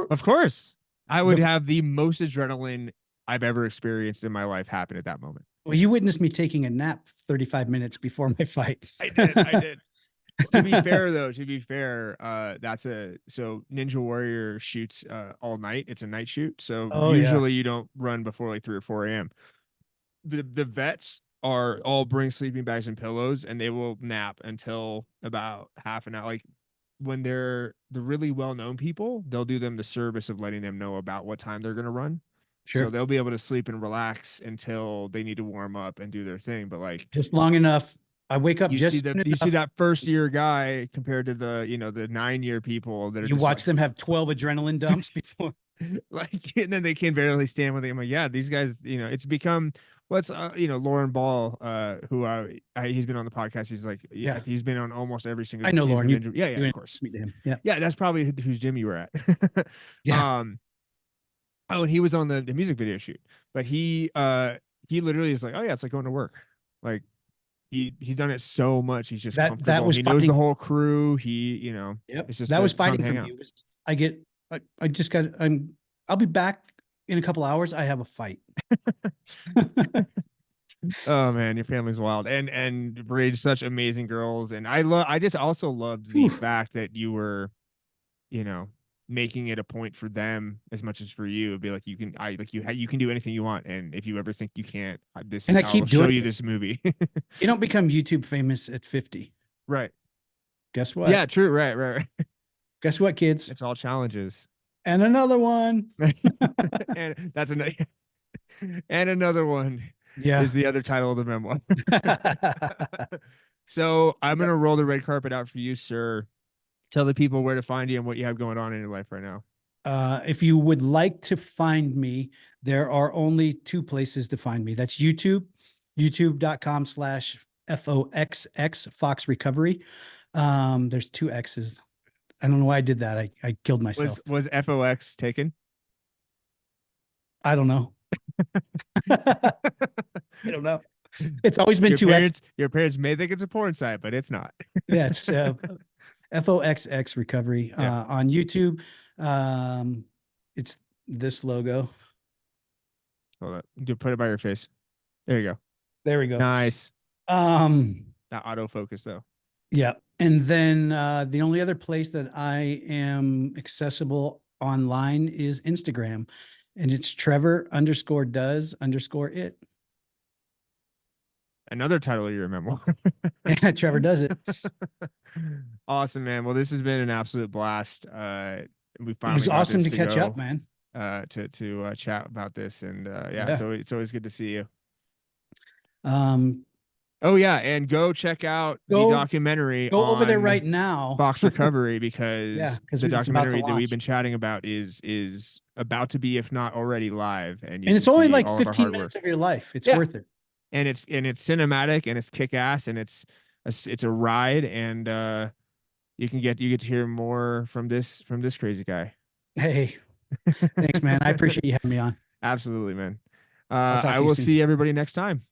[SPEAKER 1] of course. I would have the most adrenaline I've ever experienced in my life happen at that moment.
[SPEAKER 2] Well, you witnessed me taking a nap 35 minutes before my fight.
[SPEAKER 1] I did. To be fair, though, so Ninja Warrior shoots all night. It's a night shoot. So usually you don't run before like 3 or 4 a.m. The vets are all bring sleeping bags and pillows, and they will nap until about half an hour. Like when they're the really well-known people, they'll do them the service of letting them know about what time they're going to run.
[SPEAKER 2] Sure.
[SPEAKER 1] So they'll be able to sleep and relax until they need to warm up and do their thing. But like
[SPEAKER 2] just long enough. I wake up
[SPEAKER 1] you
[SPEAKER 2] just
[SPEAKER 1] see that first year guy compared to the 9-year people that are
[SPEAKER 2] you watch them have 12 adrenaline dumps before
[SPEAKER 1] like, and then they can barely stand with it. I'm like, yeah, these guys, it's become what's Lauren Ball, who he's been on the podcast. He's like, yeah, he's been on almost every single.
[SPEAKER 2] I know Lauren.
[SPEAKER 1] Yeah, of course.
[SPEAKER 2] Meet him. Yeah,
[SPEAKER 1] yeah, that's probably whose gym you were at.
[SPEAKER 2] Yeah.
[SPEAKER 1] Oh, and he was on the music video shoot, but he literally is like, oh yeah, it's like going to work. Like he's done it so much. He's just comfortable.
[SPEAKER 2] That was
[SPEAKER 1] he knows the whole crew.
[SPEAKER 2] Yep.
[SPEAKER 1] It's just
[SPEAKER 2] that was fighting for me. I'll be back in a couple hours. I have a fight.
[SPEAKER 1] Oh man, your family's wild and raised such amazing girls. And I just also loved the fact that you were, making it a point for them as much as for you. It'd be like, you can do anything you want. And if you ever think you can't, I keep show you this movie.
[SPEAKER 2] You don't become YouTube famous at 50.
[SPEAKER 1] Right.
[SPEAKER 2] Guess what?
[SPEAKER 1] Yeah, true. Right.
[SPEAKER 2] Guess what, kids?
[SPEAKER 1] It's all challenges.
[SPEAKER 2] And another one.
[SPEAKER 1] And that's another. And another one.
[SPEAKER 2] Yeah.
[SPEAKER 1] Is the other title of the memoir. So I'm going to roll the red carpet out for you, sir. Tell the people where to find you and what you have going on in your life right now.
[SPEAKER 2] If you would like to find me, there are only 2 places to find me. That's YouTube, youtube.com/FOXX Fox Recovery. There's 2 X's. I don't know why I did that. I killed myself.
[SPEAKER 1] Was FOX taken?
[SPEAKER 2] I don't know. I don't know. It's always been 2 X.
[SPEAKER 1] Your parents may think it's a porn site, but it's not.
[SPEAKER 2] Yeah, it's FOXX Recovery on YouTube. It's this logo.
[SPEAKER 1] Hold up. Put it by your face. There you go.
[SPEAKER 2] There we go.
[SPEAKER 1] Nice.
[SPEAKER 2] Not
[SPEAKER 1] autofocus though.
[SPEAKER 2] Yeah. And then the only other place that I am accessible online is Instagram. And it's Trevor_does_it.
[SPEAKER 1] Another title of your memoir.
[SPEAKER 2] Trevor does it.
[SPEAKER 1] Awesome, man. Well, this has been an absolute blast. We
[SPEAKER 2] It
[SPEAKER 1] finally
[SPEAKER 2] was
[SPEAKER 1] got
[SPEAKER 2] awesome
[SPEAKER 1] this
[SPEAKER 2] to catch
[SPEAKER 1] go,
[SPEAKER 2] up, man.
[SPEAKER 1] to chat about this, and yeah,
[SPEAKER 2] Yeah.
[SPEAKER 1] it's always good to see you.
[SPEAKER 2] Um,
[SPEAKER 1] Oh yeah, and go check out the
[SPEAKER 2] Go-
[SPEAKER 1] documentary.
[SPEAKER 2] Go over there
[SPEAKER 1] on
[SPEAKER 2] right now.
[SPEAKER 1] Box Recovery, because
[SPEAKER 2] Yeah, 'cause
[SPEAKER 1] the
[SPEAKER 2] it's about to
[SPEAKER 1] documentary that we've
[SPEAKER 2] launch.
[SPEAKER 1] been chatting about is about to be, if not already, live, and you
[SPEAKER 2] And it's
[SPEAKER 1] can
[SPEAKER 2] only
[SPEAKER 1] see
[SPEAKER 2] like
[SPEAKER 1] all of our
[SPEAKER 2] 15
[SPEAKER 1] hard
[SPEAKER 2] minutes
[SPEAKER 1] work.
[SPEAKER 2] of your life. It's
[SPEAKER 1] Yeah.
[SPEAKER 2] worth it.
[SPEAKER 1] And it's cinematic, and it's kick ass, and it's a ride, and you get to hear more from this crazy guy.
[SPEAKER 2] Hey, thanks, man. I appreciate you having me on.
[SPEAKER 1] Absolutely, man.
[SPEAKER 2] I'll talk
[SPEAKER 1] I
[SPEAKER 2] to you
[SPEAKER 1] will
[SPEAKER 2] soon.
[SPEAKER 1] see everybody next time.